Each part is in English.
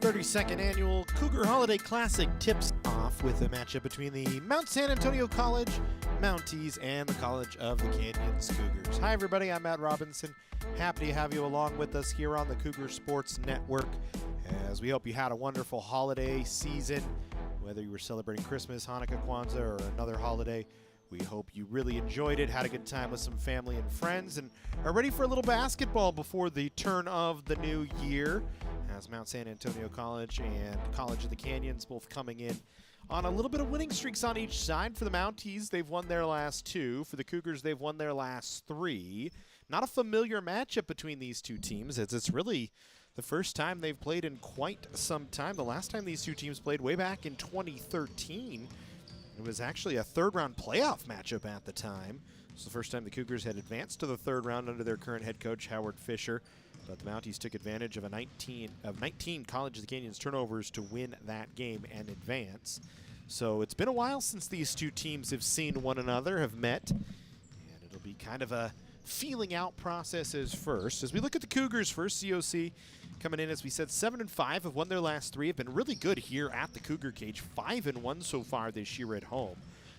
32nd annual Cougar Holiday Classic tips off with a matchup between the Mount San Antonio College Mounties and the College of the Canyons Cougars. Hi everybody, I'm Matt Robinson. Happy to have you along with us here on the Cougar Sports Network, as we hope you had a wonderful holiday season, whether you were celebrating Christmas, Hanukkah, Kwanzaa, or another holiday. We hope you really enjoyed it, had a good time with some family and friends, and are ready for a little basketball before the turn of the new year, as Mount San Antonio College and College of the Canyons both coming in on a little bit of winning streaks on each side. For the Mounties, they've won their last two. For the Cougars, they've won their last three. Not a familiar matchup between these two teams, as it's really the first time they've played in quite some time. The last time these two teams played way back in 2013. It was actually a third-round playoff matchup at the time. It was the first time the Cougars had advanced to the third round under their current head coach, Howard Fisher. But the Mounties took advantage of 19 College of the Canyons turnovers to win that game and advance. So it's been a while since these two teams have seen one another, have met. And it'll be kind of a feeling out process first. As we look at the Cougars first, COC coming in, as we said, 7-5, have won their last three, have been really good here at the Cougar Cage, 5-1 so far this year at home.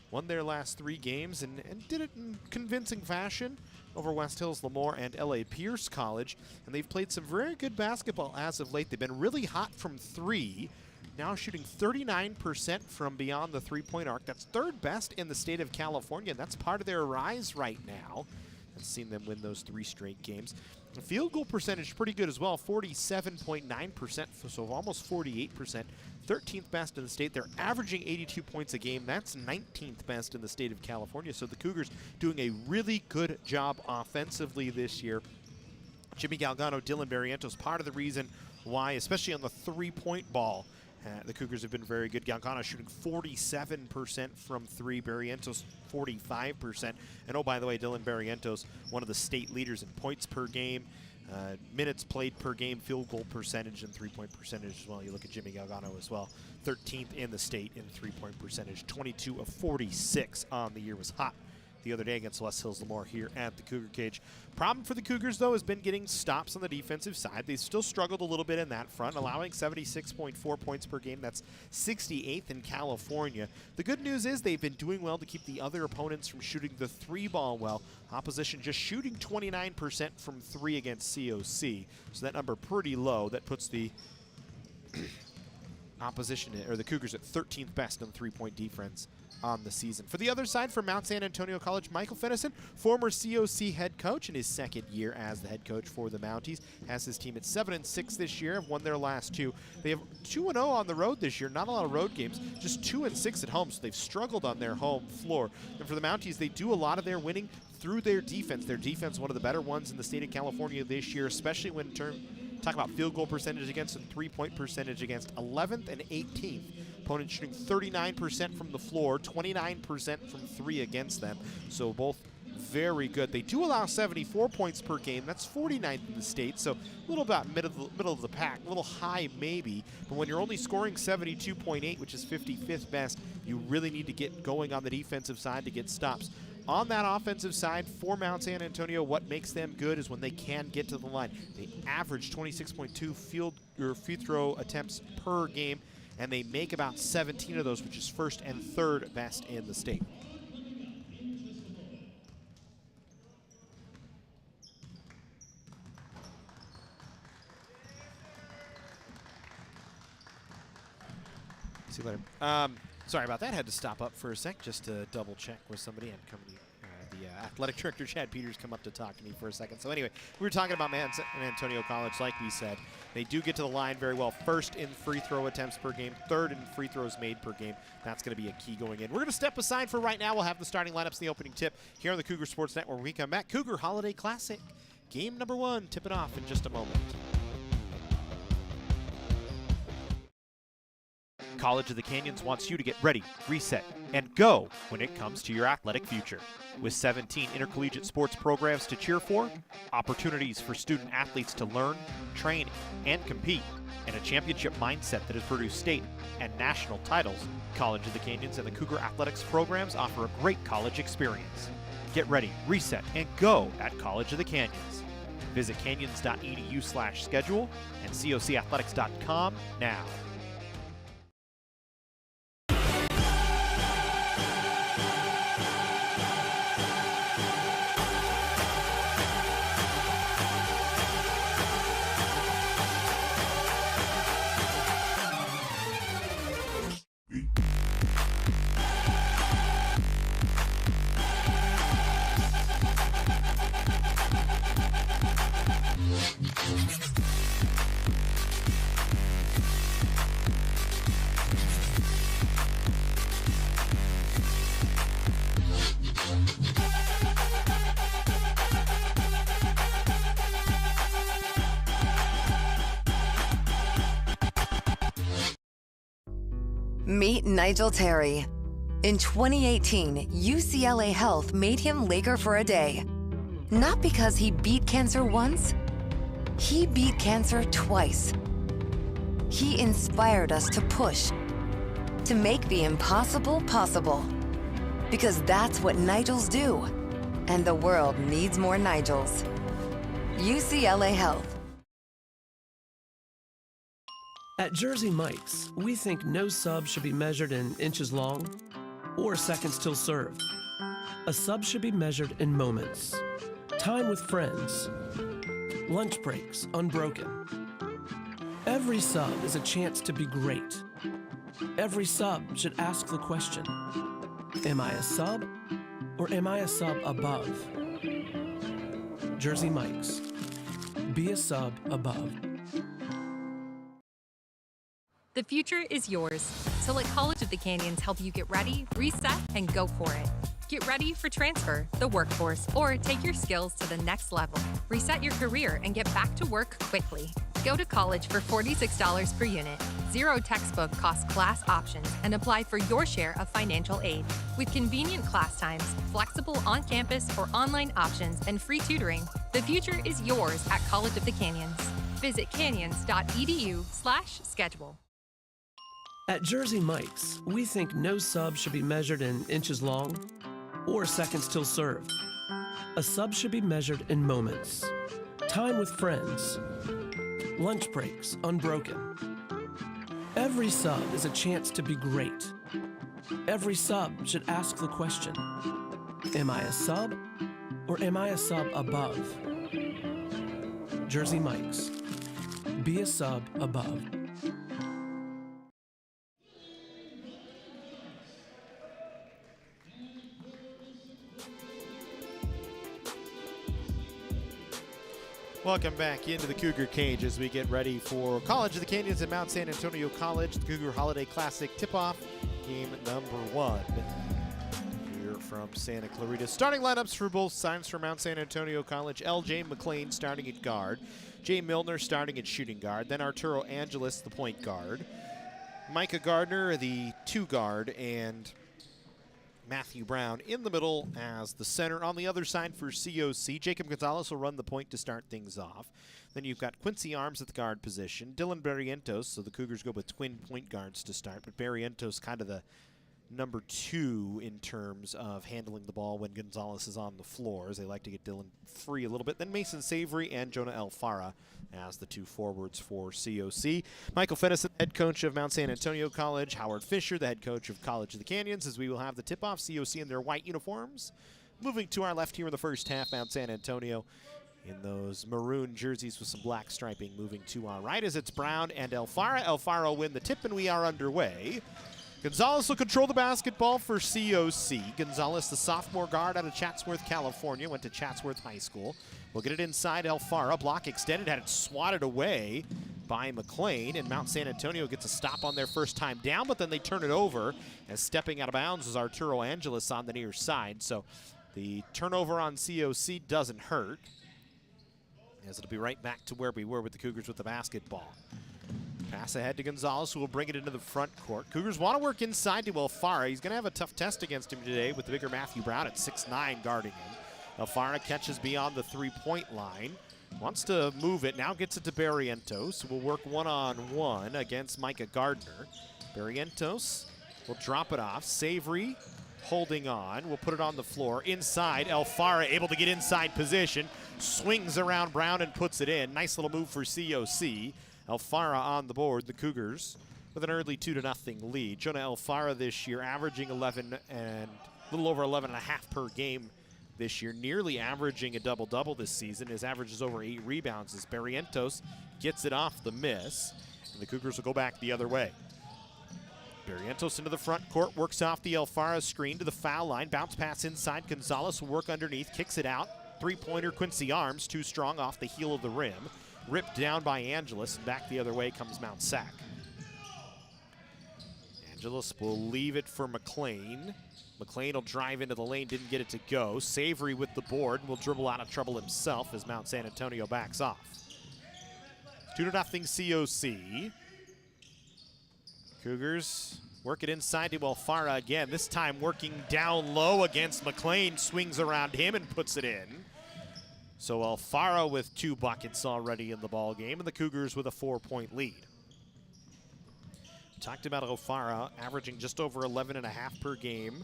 Won their last three games and did it in convincing fashion over West Hills, Lemoore, and LA Pierce College. And they've played some very good basketball as of late. They've been really hot from three, now shooting 39% from beyond the three-point arc. That's third best in the state of California, and that's part of their rise right now. I've seen them win those three straight games. The field goal percentage pretty good as well, 47.9%, so almost 48%. 13th best in the state. They're averaging 82 points a game. That's 19th best in the state of California. So the Cougars doing a really good job offensively this year. Jimmy Galgano, Dylan Barrientos, part of the reason why, especially on the three-point ball, the Cougars have been very good. Galgano shooting 47% from three, Barrientos 45%. And oh, by the way, Dylan Barrientos, one of the state leaders in points per game, minutes played per game, field goal percentage, and three-point percentage as well. You look at Jimmy Galgano as well, 13th in the state in three-point percentage, 22 of 46 on the year. Was hot the other day against West Hills Lemoore here at the Cougar Cage. Problem for the Cougars, though, has been getting stops on the defensive side. They've still struggled a little bit in that front, allowing 76.4 points per game. That's 68th in California. The good news is they've been doing well to keep the other opponents from shooting the three ball well. Opposition just shooting 29% from three against COC. So that number pretty low. That puts the opposition, or the Cougars, at 13th best in three-point defense on the season. For the other side, for Mount San Antonio College, Michael Fennison, former COC head coach in his second year as the head coach for the Mounties, has his team at 7-6 this year, have won their last two. They have 2-0 on the road this year, not a lot of road games, just 2-6 at home, so they've struggled on their home floor. And for the Mounties, they do a lot of their winning through their defense. Their defense, one of the better ones in the state of California this year, especially when talk about field goal percentage against and three-point percentage against, 11th and 18th. Opponents shooting 39% from the floor, 29% from three against them. So both very good. They do allow 74 points per game. That's 49th in the state, so a little about middle of the pack, a little high maybe. But when you're only scoring 72.8, which is 55th best, you really need to get going on the defensive side to get stops. On that offensive side, for Mount San Antonio, what makes them good is when they can get to the line. They average 26.2 free throw attempts per game, and they make about 17 of those, which is first and third best in the state. See you later. Sorry about that. Had to stop up for a sec just to double check with somebody. And the athletic director, Chad Peters, come up to talk to me for a second. So anyway, we were talking about San Antonio College. Like we said, they do get to the line very well. First in free throw attempts per game, third in free throws made per game. That's going to be a key going in. We're going to step aside for right now. We'll have the starting lineups in the opening tip here on the Cougar Sports Network. When we come back, Cougar Holiday Classic, game number 1. Tip it off in just a moment. College of the Canyons wants you to get ready, reset, and go when it comes to your athletic future. With 17 intercollegiate sports programs to cheer for, opportunities for student athletes to learn, train, and compete, and a championship mindset that has produced state and national titles, College of the Canyons and the Cougar Athletics programs offer a great college experience. Get ready, reset, and go at College of the Canyons. Visit canyons.edu/schedule and cocathletics.com now. Meet Nigel Terry. In 2018, UCLA Health made him Laker for a day. Not because he beat cancer once, he beat cancer twice. He inspired us to push, to make the impossible possible. Because that's what Nigels do, and the world needs more Nigels. UCLA Health. At Jersey Mike's, we think no sub should be measured in inches long or seconds till served. A sub should be measured in moments, time with friends, lunch breaks unbroken. Every sub is a chance to be great. Every sub should ask the question, am I a sub or am I a sub above? Jersey Mike's, be a sub above. The future is yours, so let College of the Canyons help you get ready, reset, and go for it. Get ready for transfer, the workforce, or take your skills to the next level. Reset your career and get back to work quickly. Go to college for $46 per unit, 0 textbook cost class options, and apply for your share of financial aid. With convenient class times, flexible on-campus or online options, and free tutoring, the future is yours at College of the Canyons. Visit canyons.edu/schedule. At Jersey Mike's, we think no sub should be measured in inches long or seconds till served. A sub should be measured in moments, time with friends, lunch breaks unbroken. Every sub is a chance to be great. Every sub should ask the question, am I a sub or am I a sub above? Jersey Mike's, be a sub above. Welcome back into the Cougar Cage as we get ready for College of the Canyons at Mount San Antonio College, the Cougar Holiday Classic tip-off, game number 1 here from Santa Clarita. Starting lineups for both sides for Mount San Antonio College. L.J. McLean starting at guard, Jay Milner starting at shooting guard, then Arturo Angeles, the point guard, Micah Gardner, the 2 guard, and Matthew Brown in the middle as the center. On the other side for COC, Jacob Gonzalez will run the point to start things off. Then you've got Quincy Arms at the guard position, Dylan Barrientos, so the Cougars go with twin point guards to start, but Barrientos kind of the number 2 in terms of handling the ball when Gonzalez is on the floor, as they like to get Dylan free a little bit. Then Mason Savory and Jonah Alfara as the 2 forwards for COC. Michael Fennison, head coach of Mount San Antonio College. Howard Fisher, the head coach of College of the Canyons, as we will have the tip-off. COC in their white uniforms. Moving to our left here in the first half, Mount San Antonio in those maroon jerseys with some black striping. Moving to our right as it's Brown and Alfara. Alfara will win the tip, and we are underway. Gonzalez will control the basketball for COC. Gonzalez, the sophomore guard out of Chatsworth, California, went to Chatsworth High School. We'll get it inside Alfara. Block extended, had it swatted away by McLean, and Mount San Antonio gets a stop on their first time down, but then they turn it over, as stepping out of bounds is Arturo Angeles on the near side. So the turnover on COC doesn't hurt, as it'll be right back to where we were with the Cougars with the basketball. Pass ahead to Gonzalez, who will bring it into the front court. Cougars want to work inside to Alfara. He's going to have a tough test against him today with the bigger Matthew Brown at 6'9", guarding him. Alfara catches beyond the three-point line. Wants to move it, now gets it to Barrientos, who will work one-on-one against Micah Gardner. Barrientos will drop it off. Savory holding on. We'll put it on the floor. Inside, Alfara able to get inside position. Swings around Brown and puts it in. Nice little move for COC. Alfara on the board. The Cougars with an early 2-0 lead. Jonah Alfara this year averaging 11 and a little over 11.5 per game this year. Nearly averaging a double-double this season. His average is over 8 rebounds as Barrientos gets it off the miss. And the Cougars will go back the other way. Barrientos into the front court, works off the Alfara screen to the foul line. Bounce pass inside. Gonzalez will work underneath, kicks it out. Three-pointer, Quincy Arms, too strong off the heel of the rim. Ripped down by Angelus, and back the other way comes Mount Sac. Angelus will leave it for McLean. McLean will drive into the lane, didn't get it to go. Savory with the board, will dribble out of trouble himself as Mount San Antonio backs off. 2-0 COC. Cougars work it inside to Alfara again, this time working down low against McLean, swings around him and puts it in. So Alfara with 2 buckets already in the ball game, and the Cougars with a 4-point lead. Talked about Alfara averaging just over 11.5 per game.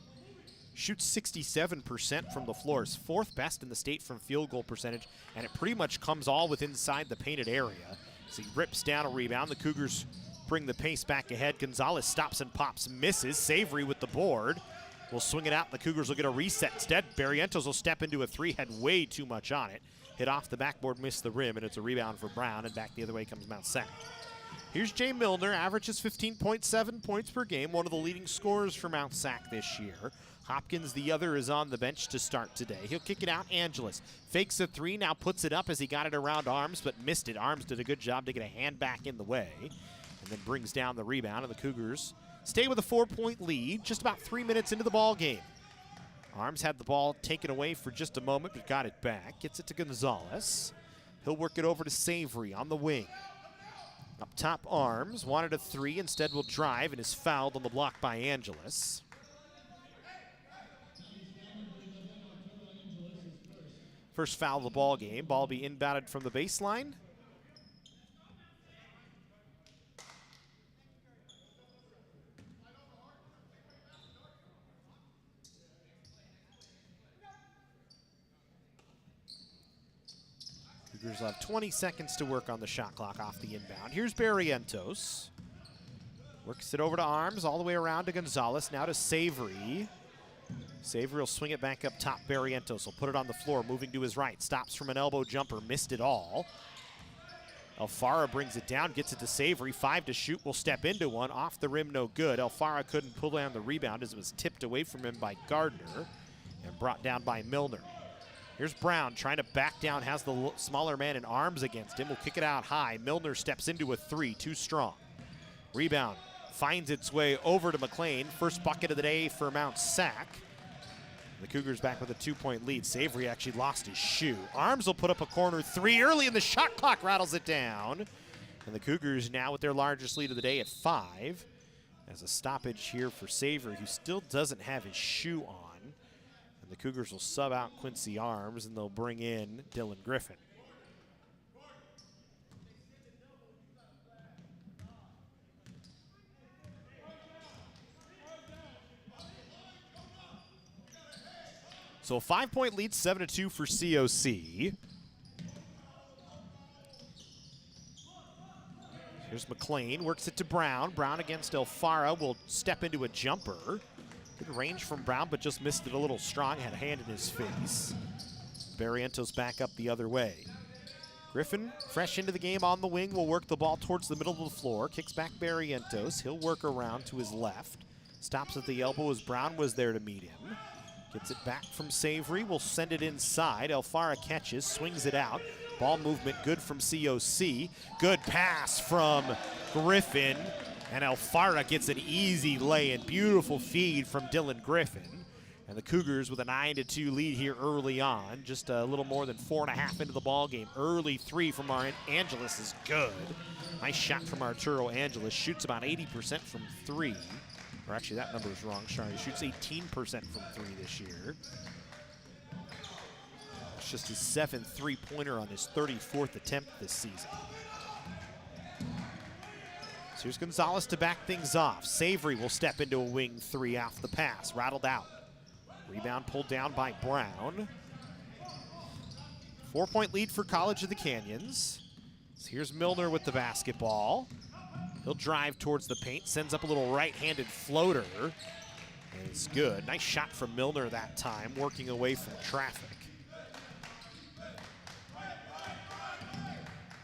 Shoots 67% from the floor, is 4th best in the state from field goal percentage, and it pretty much comes all with inside the painted area. So he rips down a rebound. The Cougars bring the pace back ahead. Gonzalez stops and pops, misses. Savory with the board. Will swing it out. The Cougars will get a reset instead. Barrientos will step into a 3, had way too much on it. Hit off the backboard, missed the rim, and it's a rebound for Brown, and back the other way comes Mount Sac. Here's Jay Milner, averages 15.7 points per game, one of the leading scorers for Mount Sac this year. Hopkins, the other, is on the bench to start today. He'll kick it out. Angelus fakes a 3, now puts it up as he got it around Arms, but missed it. Arms did a good job to get a hand back in the way, and then brings down the rebound, and the Cougars stay with a 4-point lead just about 3 minutes into the ball game. Arms had the ball taken away for just a moment, but got it back. Gets it to Gonzalez. He'll work it over to Savory on the wing. Up top, Arms wanted a 3, instead will drive and is fouled on the block by Angelus. First foul of the ball game. Ball be inbounded from the baseline. Cougars will have 20 seconds to work on the shot clock off the inbound. Here's Barrientos. Works it over to Arms, all the way around to Gonzalez, now to Savory. Savory will swing it back up top. Barrientos will put it on the floor, moving to his right. Stops from an elbow jumper, missed it all. Alfara brings it down, gets it to Savory. 5 to shoot, will step into one. Off the rim, no good. Alfara couldn't pull down the rebound as it was tipped away from him by Gardner and brought down by Milner. Here's Brown trying to back down, has the smaller man in Arms against him. Will kick it out high. Milner steps into a 3, too strong. Rebound finds its way over to McLean. First bucket of the day for Mount Sac. The Cougars back with a 2-point lead. Savory actually lost his shoe. Arms will put up a corner 3 early, and the shot clock rattles it down. And the Cougars now with their largest lead of the day at 5. As a stoppage here for Savory, who still doesn't have his shoe on. And the Cougars will sub out Quincy Arms, and they'll bring in Dylan Griffin. So a 5-point lead, 7-2 for COC. Here's McLean, works it to Brown. Brown against Alfara will step into a jumper. Good range from Brown, but just missed it a little strong. Had a hand in his face. Barrientos back up the other way. Griffin, fresh into the game on the wing, will work the ball towards the middle of the floor. Kicks back Barrientos. He'll work around to his left. Stops at the elbow as Brown was there to meet him. Gets it back from Savory, will send it inside. Alfara catches, swings it out. Ball movement good from COC. Good pass from Griffin. And Alfara gets an easy lay-in. Beautiful feed from Dylan Griffin. And the Cougars with a 9-2 lead here early on. Just a little more than 4.5 into the ball game. Early 3 from Angelus is good. Nice shot from Arturo Angelus. Shoots about 80% from 3. Or actually, that number is wrong. Sorry, he shoots 18% from 3 this year. It's just his 7th three-pointer on his 34th attempt this season. So here's Gonzalez to back things off. Savory will step into a wing 3 off the pass. Rattled out. Rebound pulled down by Brown. 4-point lead for College of the Canyons. So here's Milner with the basketball. He'll drive towards the paint, sends up a little right-handed floater. And it's good. Nice shot from Milner that time, working away from traffic.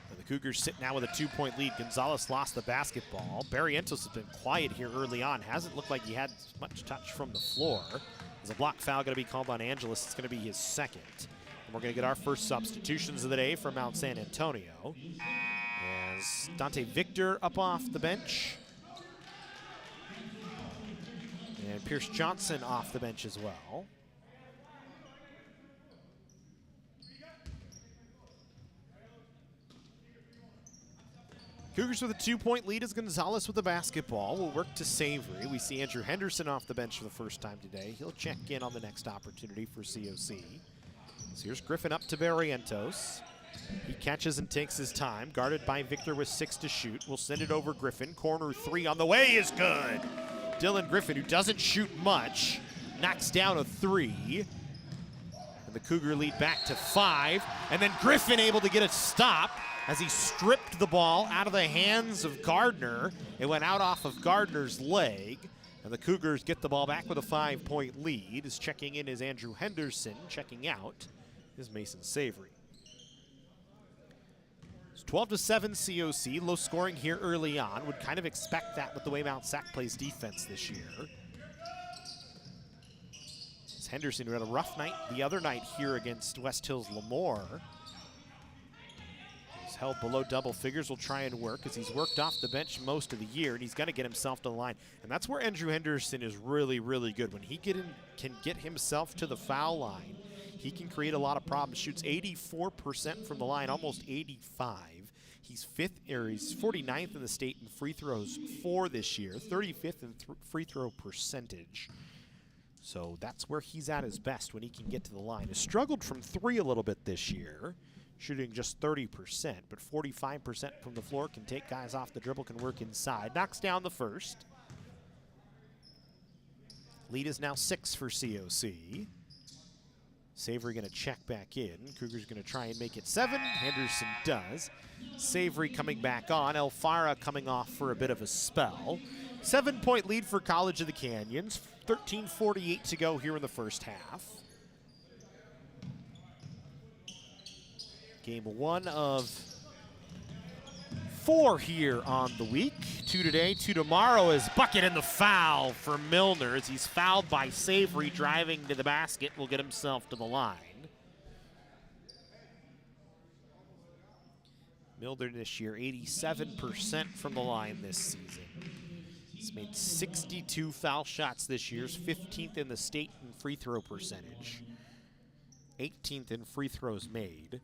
And the Cougars sit now with a 2-point lead. Gonzalez lost the basketball. Barrientos has been quiet here early on. Hasn't looked like he had much touch from the floor. There's a block foul going to be called on Angeles. It's going to be his second. And we're going to get our first substitutions of the day from Mount San Antonio. As Dante Victor up off the bench. And Pierce Johnson off the bench as well. Cougars with a 2-point lead as Gonzalez with the basketball will work to Savory. We see Andrew Henderson off the bench for the first time today. He'll check in on the next opportunity for COC. So here's Griffin up to Barrientos. He catches and takes his time, guarded by Victor with 6 to shoot. We'll send it over Griffin. Corner 3 on the way is good. Dylan Griffin, who doesn't shoot much, knocks down a 3. And the Cougar lead back to 5. And then Griffin able to get a stop as he stripped the ball out of the hands of Gardner. It went out off of Gardner's leg. And the Cougars get the ball back with a 5-point lead. Is checking in is Andrew Henderson. Checking out is Mason Savory. 12-7 COC, low scoring here early on. Would kind of expect that with the way Mount Sac plays defense this year. It's Henderson, who had a rough night the other night here against West Hills Lemoore. He's held below double figures, will try and work as he's worked off the bench most of the year, and he's going to get himself to the line. And that's where Andrew Henderson is really, really good. When he can get himself to the foul line, he can create a lot of problems. Shoots 84% from the line, almost 85. He's he's 49th in the state in free throws for this year, 35th in free throw percentage. So that's where he's at his best when he can get to the line. Has struggled from 3 a little bit this year, shooting just 30%, but 45% from the floor, can take guys off the dribble, can work inside. Knocks down the first. Lead is now 6 for COC. Savory going to check back in. Cougars going to try and make it 7. Henderson does. Savory coming back on. Elfara coming off for a bit of a spell. 7-point lead for College of the Canyons. 13:48 to go here in the first half. Game 1 of 4 here on the week. 2 today, 2 tomorrow, as bucket and the foul for Milner as he's fouled by Savory, driving to the basket, will get himself to the line. Milner this year, 87% from the line this season. He's made 62 foul shots this year, 15th in the state in free throw percentage, 18th in free throws made.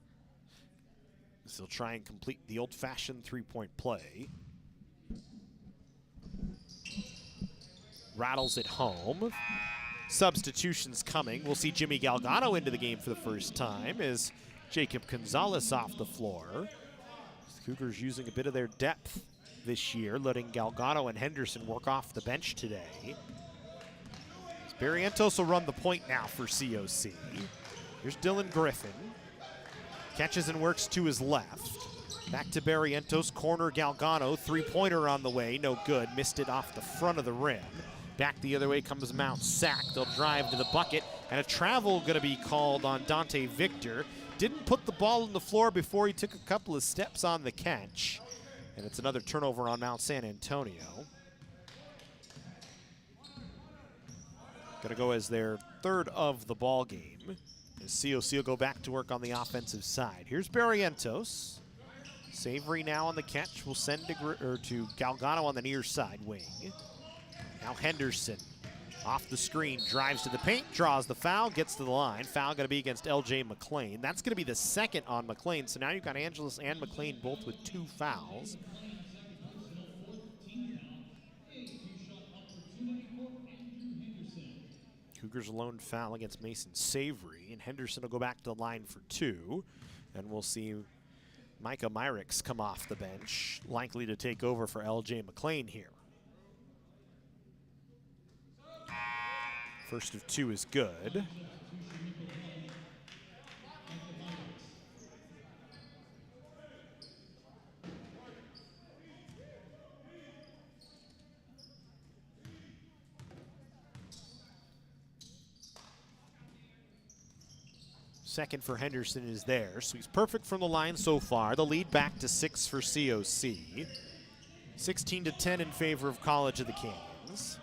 So he'll try and complete the old-fashioned three-point play. Rattles it home. Substitutions coming. We'll see Jimmy Galgano into the game for the first time as Jacob Gonzalez off the floor. The Cougars using a bit of their depth this year, letting Galgano and Henderson work off the bench today. Barrientos will run the point now for COC. Here's Dylan Griffin. Catches and works to his left. Back to Barrientos, corner Galgano, 3-pointer on the way, no good. Missed it off the front of the rim. Back the other way comes Mount Sac. They'll drive to the bucket, and a travel going to be called on Dante Victor. Didn't put the ball on the floor before he took a couple of steps on the catch. And it's another turnover on Mount San Antonio. Going to go as their 3rd of the ball game. As COC will go back to work on the offensive side. Here's Barrientos. Savory now on the catch. Will send to Galgano on the near side wing. Now Henderson off the screen, drives to the paint, draws the foul, gets to the line. Foul going to be against LJ McLean. That's going to be the 2nd on McLean. So now you've got Angeles and McLean both with 2 fouls. Cougars lone foul against Mason Savory, and Henderson will go back to the line for 2. And we'll see Micah Myricks come off the bench, likely to take over for LJ McLean here. First of two is good. Second for Henderson is there, so he's perfect from the line so far. The lead back to 6 for COC. 16-10 in favor of College of the Canyons.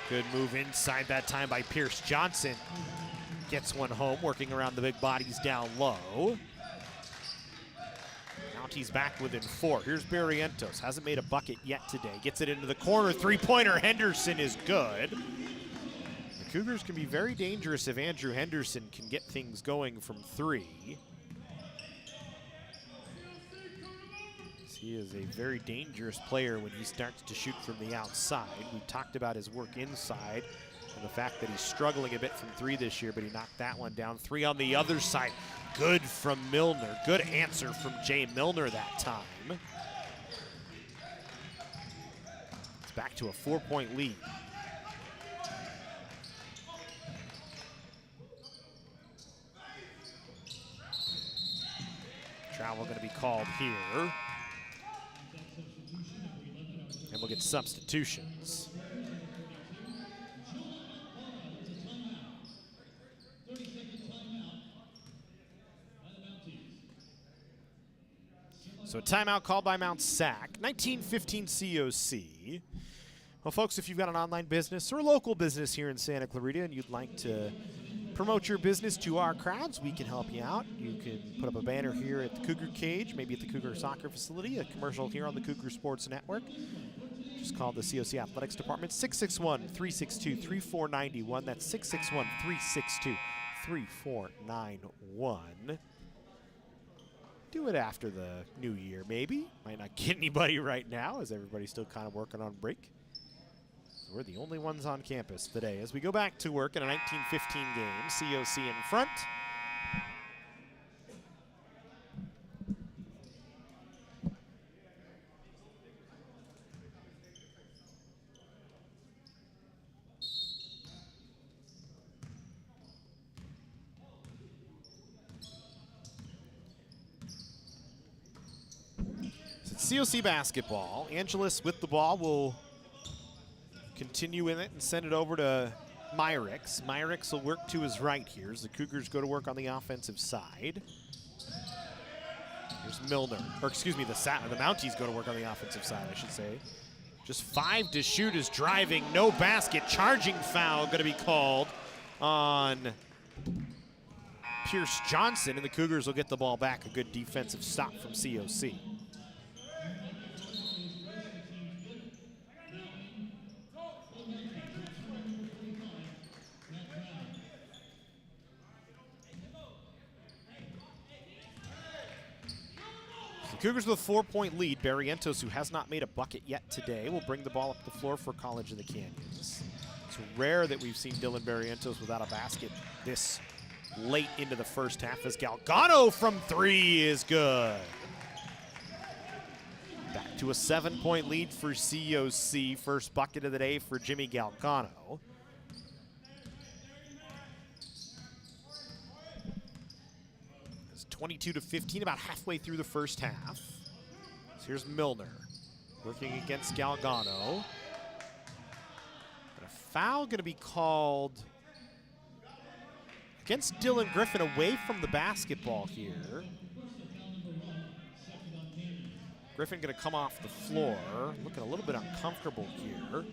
Good move inside that time by Pierce Johnson. Gets one home, working around the big bodies down low. Mounties back within 4. Here's Barrientos. Hasn't made a bucket yet today. Gets it into the corner. Three-pointer Henderson is good. The Cougars can be very dangerous if Andrew Henderson can get things going from 3. He is a very dangerous player when he starts to shoot from the outside. We talked about his work inside and the fact that he's struggling a bit from 3 this year, but he knocked that one down. 3 on the other side. Good from Milner. Good answer from Jay Milner that time. It's back to a 4-point lead. Travel going to be called here. And we'll get substitutions. So a timeout called by Mount Sac. 19-15 COC. Well, folks, if you've got an online business or a local business here in Santa Clarita and you'd like to promote your business to our crowds, we can help you out. You can put up a banner here at the Cougar Cage, maybe at the Cougar Soccer Facility, a commercial here on the Cougar Sports Network. Just call the COC Athletics Department, 661-362-3491. That's 661-362-3491. Do it after the new year, maybe. Might not get anybody right now, as everybody's still kind of working on break. So we're the only ones on campus today as we go back to work in a 19-15 game. COC in front. COC basketball. Angelis with the ball will continue in it and send it over to Myricks. Myricks will work to his right here as the Cougars go to work on the offensive side. Here's Milner, or excuse me, the Mounties go to work on the offensive side, I should say. Just 5 to shoot is driving, no basket. Charging foul going to be called on Pierce Johnson, and the Cougars will get the ball back. A good defensive stop from COC. Cougars with a 4-point lead. Barrientos, who has not made a bucket yet today, will bring the ball up the floor for College of the Canyons. It's rare that we've seen Dylan Barrientos without a basket this late into the first half, as Galgano from 3 is good. Back to a 7-point lead for COC. First bucket of the day for Jimmy Galgano. It's 22-15, about halfway through the first half. So here's Milner working against Galgano. But a foul going to be called against Dylan Griffin away from the basketball here. Griffin going to come off the floor, looking a little bit uncomfortable here.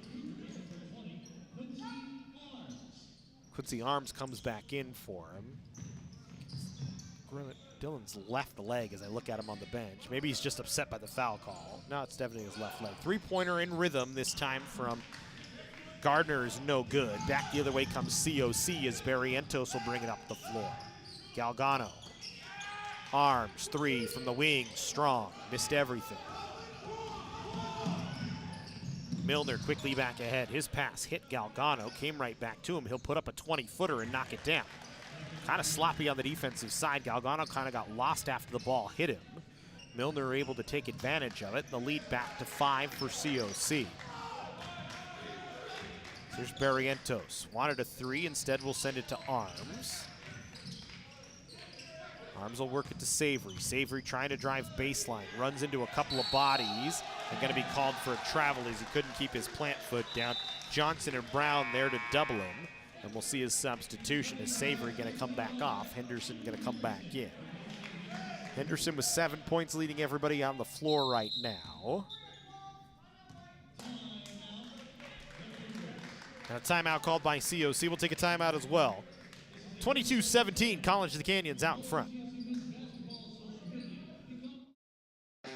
Quincy Arms comes back in for him. Dylan's left leg as I look at him on the bench. Maybe he's just upset by the foul call. No, it's definitely his left leg. 3-pointer in rhythm this time from Gardner is no good. Back the other way comes COC as Barrientos will bring it up the floor. Galgano. Arms, 3 from the wing, strong, missed everything. Milner quickly back ahead. His pass hit Galgano, came right back to him. He'll put up a 20-footer and knock it down. Kind of sloppy on the defensive side. Galgano kind of got lost after the ball hit him. Milner able to take advantage of it. The lead back to 5 for COC. Here's Barrientos. Wanted a 3, instead we'll send it to Arms. Arms will work it to Savory. Savory trying to drive baseline. Runs into a couple of bodies. And going to be called for a travel as he couldn't keep his plant foot down. Johnson and Brown there to double him. And we'll see his substitution. Is Savory going to come back off? Henderson going to come back in. Henderson with 7 points, leading everybody on the floor right now. And a timeout called by COC. We'll take a timeout as well. 22-17, College of the Canyons out in front.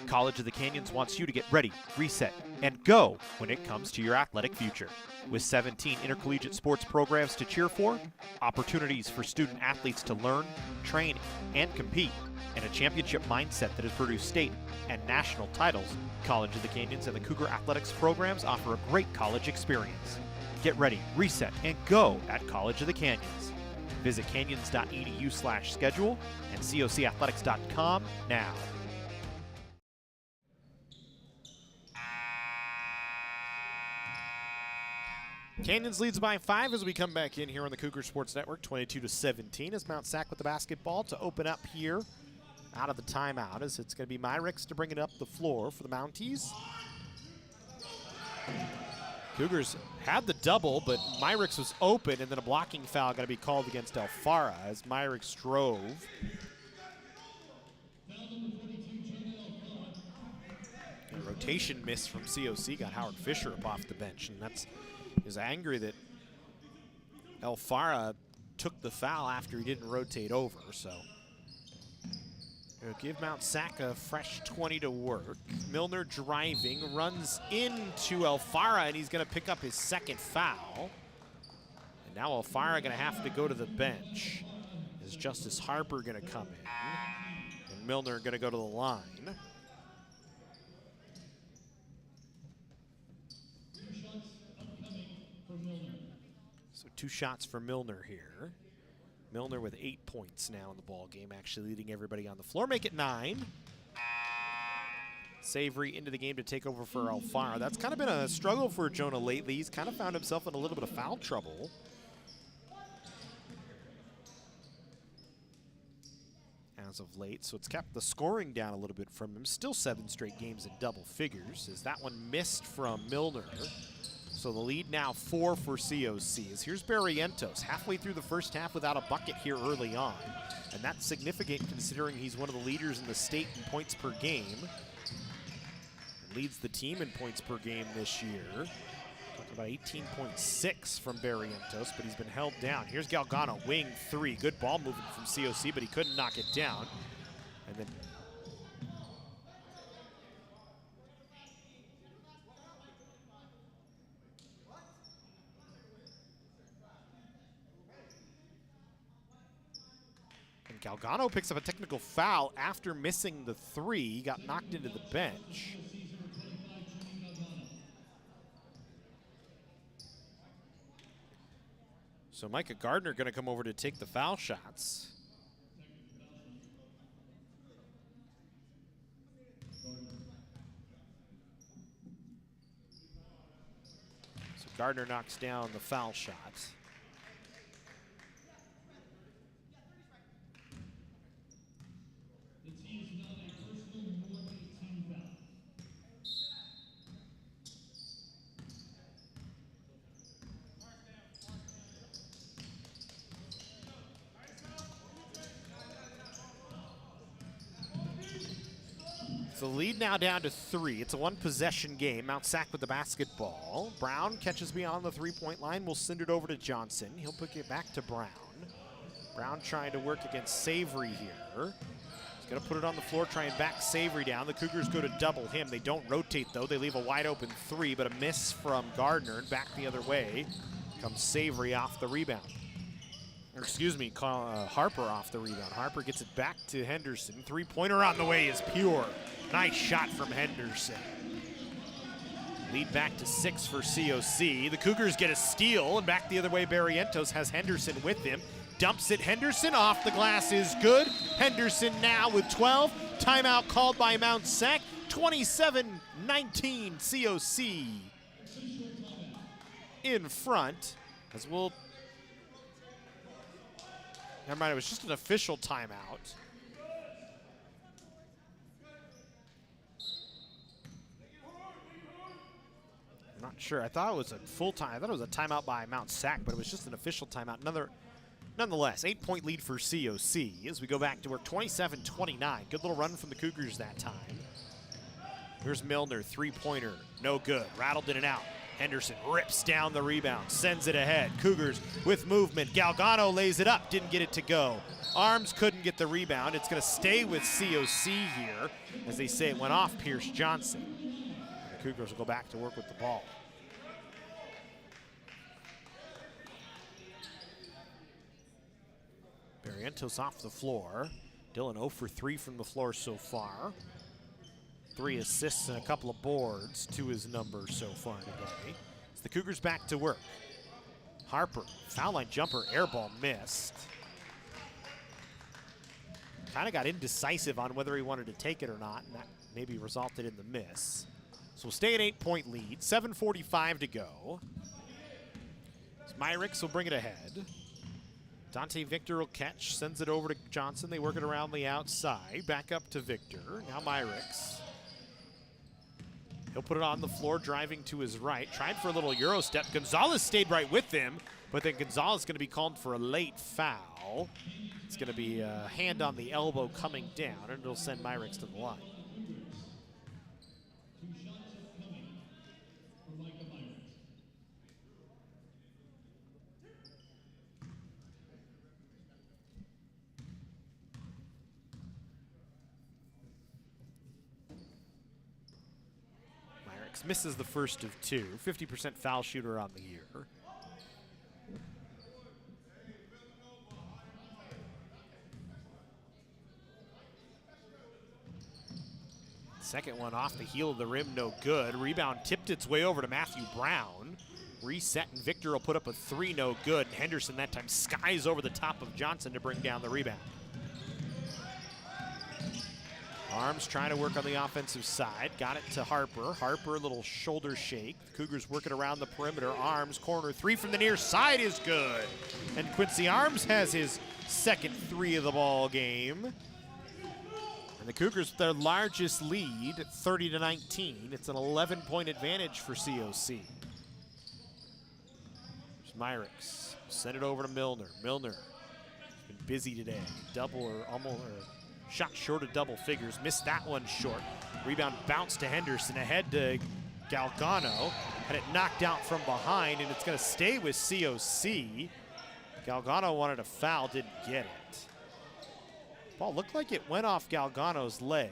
College of the Canyons wants you to get ready, reset, and go when it comes to your athletic future. With 17 intercollegiate sports programs to cheer for, opportunities for student athletes to learn, train, and compete, and a championship mindset that has produced state and national titles, College of the Canyons and the Cougar Athletics programs offer a great college experience. Get ready, reset, and go at College of the Canyons. Visit canyons.edu/schedule and cocathletics.com now. Canyons leads by 5 as we come back in here on the Cougar Sports Network, 22-17, as Mount Sac with the basketball to open up here out of the timeout, as it's going to be Myricks to bring it up the floor for the Mounties. Cougars had the double, but Myricks was open, and then a blocking foul going to be called against Alfara as Myricks drove. A rotation miss from COC got Howard Fisher up off the bench, and that's is angry that Alfara took the foul after he didn't rotate over, so it'll give Mount Sac a fresh 20 to work. Milner driving, runs into Alfara, and he's going to pick up his second foul. And now Alfara going to have to go to the bench. Is Justice Harper going to come in? And Milner going to go to the line. So 2 shots for Milner here. Milner with 8 points now in the ball game, actually leading everybody on the floor. Make it 9. Savory into the game to take over for Alfara. That's kind of been a struggle for Jonah lately. He's kind of found himself in a little bit of foul trouble. As of late, so it's kept the scoring down a little bit from him. Still 7 straight games in double figures, as that one missed from Milner. So the lead now 4 for COC. Here's Barrientos, halfway through the first half without a bucket here early on. And that's significant considering he's one of the leaders in the state in points per game. Leads the team in points per game this year. Talking about 18.6 from Barrientos, but he's been held down. Here's Galgano, wing 3. Good ball movement from COC, but he couldn't knock it down. And then Galgano picks up a technical foul after missing the 3. He got knocked into the bench. So Micah Gardner going to come over to take the foul shots. So Gardner knocks down the foul shot. The lead now down to 3. It's a 1-possession game. Mount Sac with the basketball. Brown catches beyond the 3-point line. We'll send it over to Johnson. He'll pick it back to Brown. Brown trying to work against Savory here. He's going to put it on the floor, try and back Savory down. The Cougars go to double him. They don't rotate, though. They leave a wide open 3, but a miss from Gardner. And back the other way comes Savory off the rebound. Or excuse me, Harper off the rebound. Harper gets it back to Henderson. 3-pointer on the way is pure. Nice shot from Henderson. Lead back to 6 for COC. The Cougars get a steal, and back the other way, Barrientos has Henderson with him. dumps it. Henderson off the glass is good. Henderson now with 12. Timeout called by Mount Sac. 27-19 COC in front. As we'll, never mind, it was just an official timeout. I'm not sure. I thought it was a full time. I thought it was a timeout by Mount Sac, but it was just an official timeout. Nonetheless, 8-point lead for COC as we go back to work. 27-29. Good little run from the Cougars that time. Here's Milner, three-pointer, no good. Rattled in and out. Henderson rips down the rebound, sends it ahead. Cougars with movement. Galgano lays it up, didn't get it to go. Arms couldn't get the rebound. It's going to stay with COC here. As they say, it went off Pierce Johnson. The Cougars will go back to work with the ball. Barrientos off the floor. Dylan 0 for 3 from the floor so far. 3 assists and a couple of boards to his number so far today. It's the Cougars back to work. Harper, foul line jumper, air ball missed. Kind of got indecisive on whether he wanted to take it or not, and that maybe resulted in the miss. So we'll stay at 8-point lead, 7:45 to go. Myrick's will bring it ahead. Dante Victor will catch, sends it over to Johnson. They work it around the outside, back up to Victor. Now Myrick's. He'll put it on the floor, driving to his right. Tried for a little Euro step. Gonzalez stayed right with him, but then Gonzalez is going to be called for a late foul. It's going to be a hand on the elbow coming down, and it'll send Myrick's to the line. Misses the first of 2, 50% foul shooter on the year. Second one off the heel of the rim, no good. Rebound tipped its way over to Matthew Brown. Reset, and Victor will put up a 3, no good. Henderson that time skies over the top of Johnson to bring down the rebound. Arms trying to work on the offensive side. Got it to Harper. Harper, a little shoulder shake. The Cougars working around the perimeter. Arms, corner 3 from the near side is good. And Quincy Arms has his second 3 of the ball game. And the Cougars, their largest lead, 30-19. It's an 11-point advantage for COC. There's Myrick's. Send it over to Milner. Milner has been busy today. Double or almost. Shot short of double figures, missed that one short. Rebound bounced to Henderson, ahead to Galgano. Had it knocked out from behind, and it's going to stay with COC. Galgano wanted a foul, didn't get it. Ball looked like it went off Galgano's leg.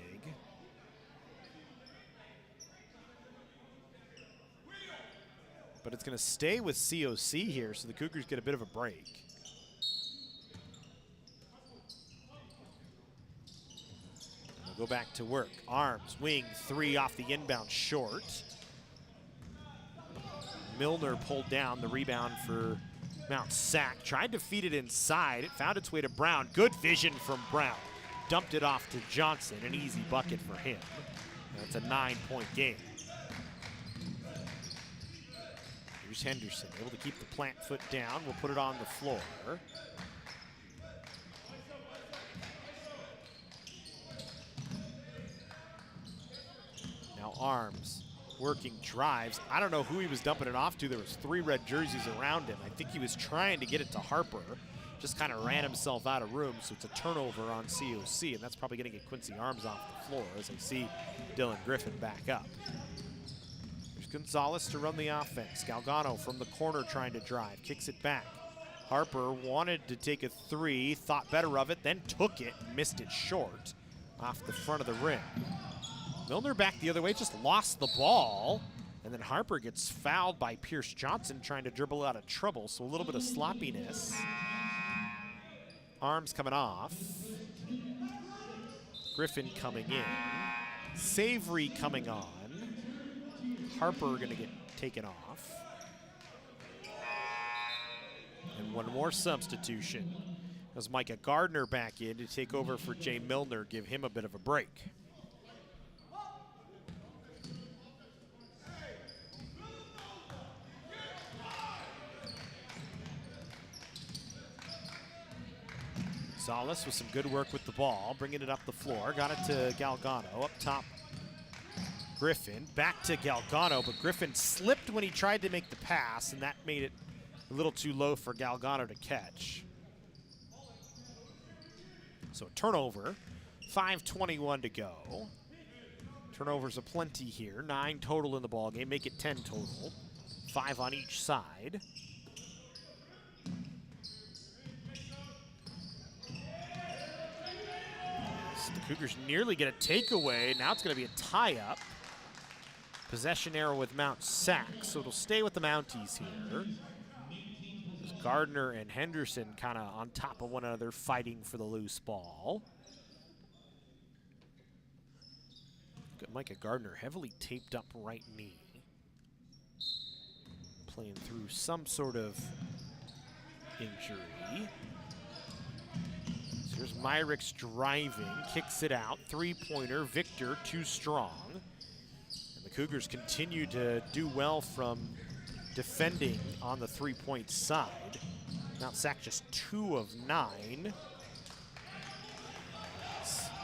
But it's going to stay with COC here, so the Cougars get a bit of a break. Go back to work. Arms, wing, 3 off the inbound short. Milner pulled down the rebound for Mount Sac. Tried to feed it inside. It found its way to Brown. Good vision from Brown. Dumped it off to Johnson. An easy bucket for him. That's a 9-point game. Here's Henderson, able to keep the plant foot down. We'll put it on the floor. Arms, working drives. I don't know who he was dumping it off to. There was 3 red jerseys around him. I think he was trying to get it to Harper. Just kind of ran himself out of room, so it's a turnover on COC, and that's probably going to get Quincy Arms off the floor as I see Dylan Griffin back up. There's Gonzalez to run the offense. Galgano from the corner trying to drive. Kicks it back. Harper wanted to take a 3, thought better of it, then took it, missed it short off the front of the rim. Milner back the other way, just lost the ball. And then Harper gets fouled by Pierce Johnson trying to dribble out of trouble, so a little bit of sloppiness. Arms coming off. Griffin coming in. Savory coming on. Harper gonna get taken off. And one more substitution as Micah Gardner back in to take over for Jay Milner, give him a bit of a break. Gonzalez with some good work with the ball, bringing it up the floor, got it to Galgano, up top Griffin, back to Galgano, but Griffin slipped when he tried to make the pass, and that made it a little too low for Galgano to catch. So a turnover, 5:21 to go. Turnovers aplenty here, 9 total in the ball game, make it 10 total, 5 on each side. The Cougars nearly get a takeaway. Now it's going to be a tie-up. Possession error with Mount Sac, so it'll stay with the Mounties here. There's Gardner and Henderson kind of on top of one another, fighting for the loose ball. Got Micah Gardner heavily taped up right knee. Playing through some sort of injury. Here's Myrick's driving, kicks it out, three-pointer, Victor too strong. And the Cougars continue to do well from defending on the three-point side. Mount Sac just 2 of 9.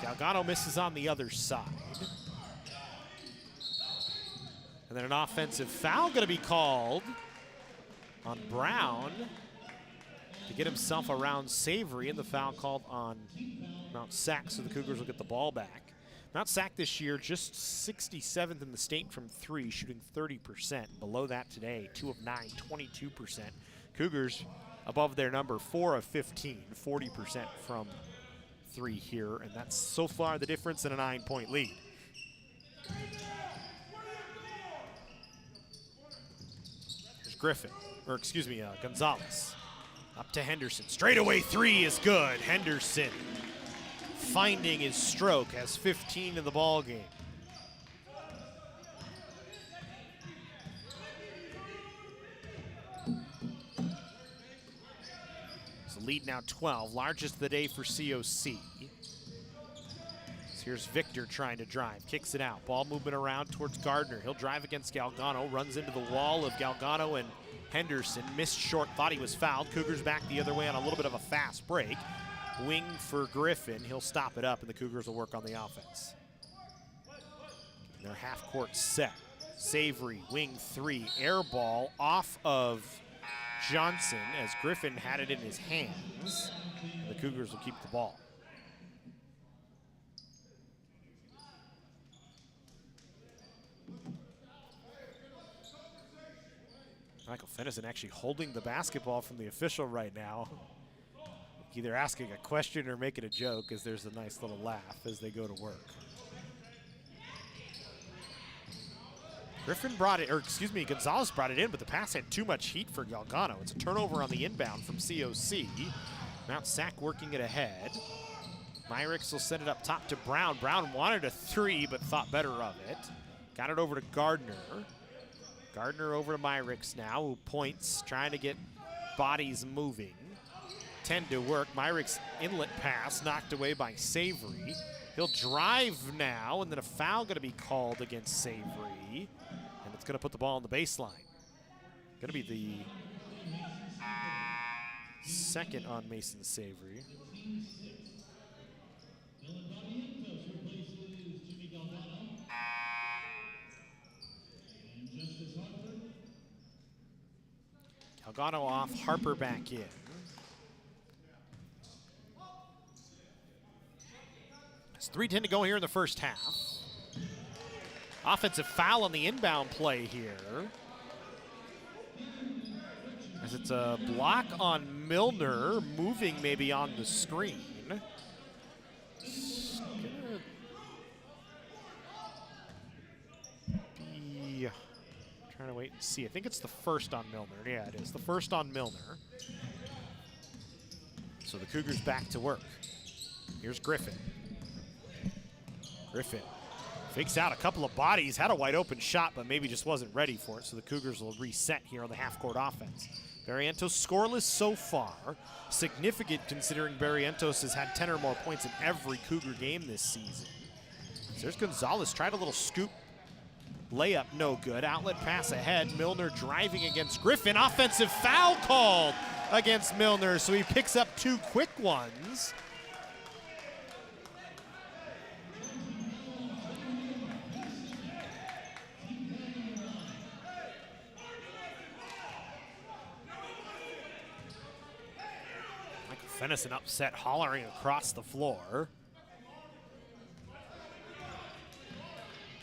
Galgano misses on the other side. And then an offensive foul gonna be called on Brown to get himself around Savory, and the foul called on Mount Sac, so the Cougars will get the ball back. Mount Sac this year just 67th in the state from 3, shooting 30%. Below that today, 2 of 9, 22%. Cougars above their number, 4 of 15, 40% from 3 here, and that's so far the difference in a 9-point lead. Here's Griffin, or excuse me, Gonzalez. Up to Henderson. Straightaway 3 is good. Henderson finding his stroke, has 15 in the ball game. So lead now 12, largest of the day for COC. So here's Victor trying to drive, kicks it out. Ball movement around towards Gardner. He'll drive against Galgano, runs into the wall of Galgano and Henderson, missed short, thought he was fouled. Cougars back the other way on a little bit of a fast break. Wing for Griffin, he'll stop it up, and the Cougars will work on the offense. Their half-court set. Savory, wing 3, air ball off of Johnson as Griffin had it in his hands. And the Cougars will keep the ball. Michael Fennison actually holding the basketball from the official right now. Either asking a question or making a joke, as there's a nice little laugh as they go to work. Griffin brought it, or excuse me, Gonzalez brought it in, but the pass had too much heat for Galgano. It's a turnover on the inbound from COC. Mount Sac working it ahead. Myrick will send it up top to Brown. Brown wanted a 3, but thought better of it. Got it over to Gardner. Gardner over to Myrick's now, who points, trying to get bodies moving. 10 to work. Myrick's inlet pass knocked away by Savory. He'll drive now, and then a foul going to be called against Savory. And it's going to put the ball on the baseline. Going to be the second on Mason Savory. Galgano off, Harper back in. It's 3:10 to go here in the first half. Offensive foul on the inbound play here, as it's a block on Milner, moving maybe on the screen. It's gonna be, trying to wait and see. I think it's the first on Milner. Yeah, it is the first on Milner. So the Cougars back to work. Here's Griffin. Griffin Fakes out a couple of bodies, had a wide open shot, but maybe just wasn't ready for it, so the Cougars will reset here on the half-court offense. Barrientos scoreless so far. Significant considering Barrientos has had 10 or more points in every Cougar game this season. So there's Gonzalez, tried a little scoop. Layup, no good. Outlet pass ahead. Milner driving against Griffin. Offensive foul called against Milner, so he picks up 2 quick ones. Fennison upset, hollering across the floor.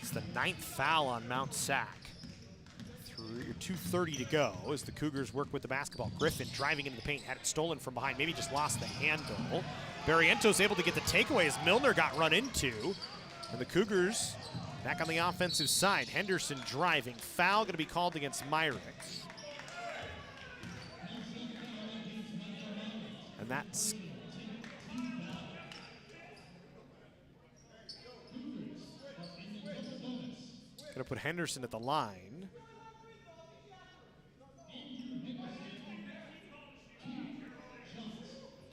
It's the 9th foul on Mount Sac. 2:30 to go as the Cougars work with the basketball. Griffin driving into the paint, had it stolen from behind, maybe just lost the handle. Barrientos able to get the takeaway as Milner got run into. And the Cougars back on the offensive side. Henderson driving, foul going to be called against Myrick. And that's going to put Henderson at the line.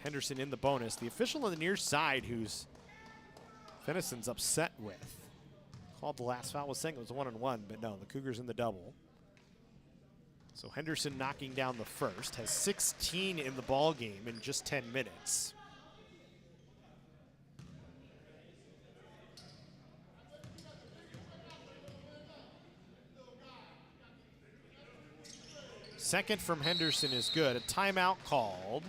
Henderson in the bonus. The official on the near side who's Fennison's upset with. Called the last foul, was saying it was a 1-on-1, but no, the Cougars in the double. So Henderson knocking down the first, has 16 in the ball game in just 10 minutes. Second from Henderson is good. A timeout called.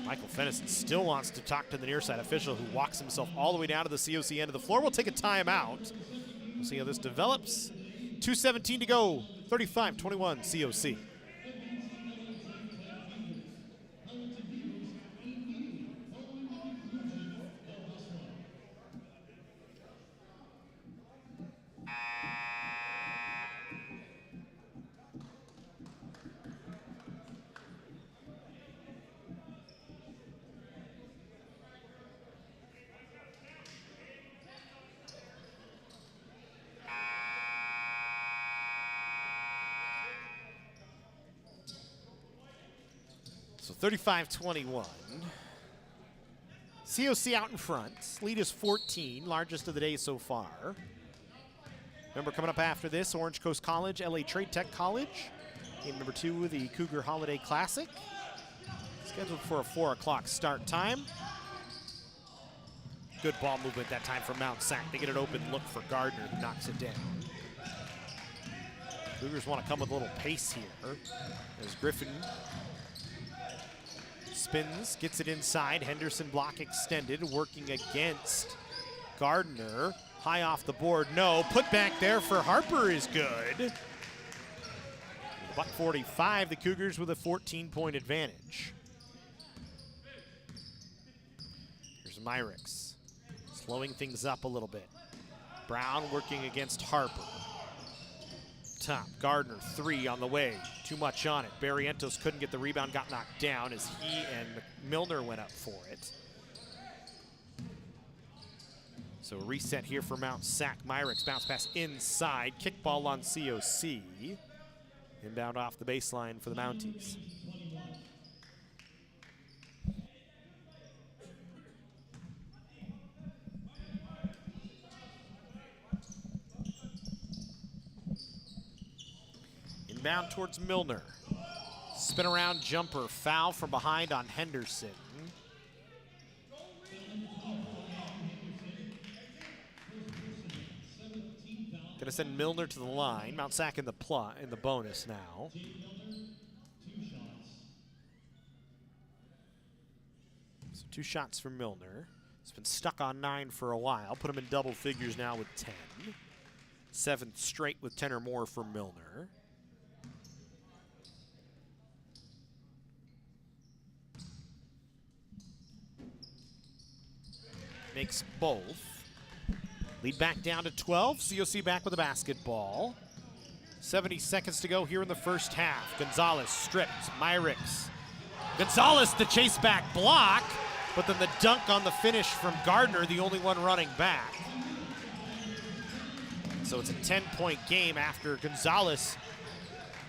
Michael Fennison still wants to talk to the near side official who walks himself all the way down to the COC end of the floor. We'll take a timeout. We'll see how this develops. 2:17 to go, 35-21 COC. So 35-21. COC out in front. Lead is 14, largest of the day so far. Remember, coming up after this, Orange Coast College, LA Trade Tech College. Game number 2 of the Cougar Holiday Classic. Scheduled for a 4 o'clock start time. Good ball movement that time from Mount Sac. They get an open look for Gardner, who knocks it down. Cougars want to come with a little pace here. As Griffin spins, gets it inside. Henderson block extended, working against Gardner. High off the board, no. Put back there for Harper is good. $1:45, the Cougars with a 14-point advantage. Here's Myrick's, slowing things up a little bit. Brown working against Harper. Top, Gardner, 3 on the way. Too much on it. Barrientos couldn't get the rebound, got knocked down as he and Milner went up for it. So a reset here for Mount Sac. Myrick's bounce pass inside. Kickball on COC. Inbound off the baseline for the Mounties. Inbound towards Milner. Spin around jumper, foul from behind on Henderson. Gonna send Milner to the line. Mount Sac in the bonus now. So 2 shots for Milner. He's been stuck on 9 for a while. Put him in double figures now with 10. 7th straight with 10 or more for Milner. Makes both. Lead back down to 12. COC back with a basketball. 70 seconds to go here in the first half. Gonzalez stripped. Myrick's. Gonzalez, the chase back block. but then the dunk on the finish from Gardner, the only one running back. So it's a 10-point game after Gonzalez,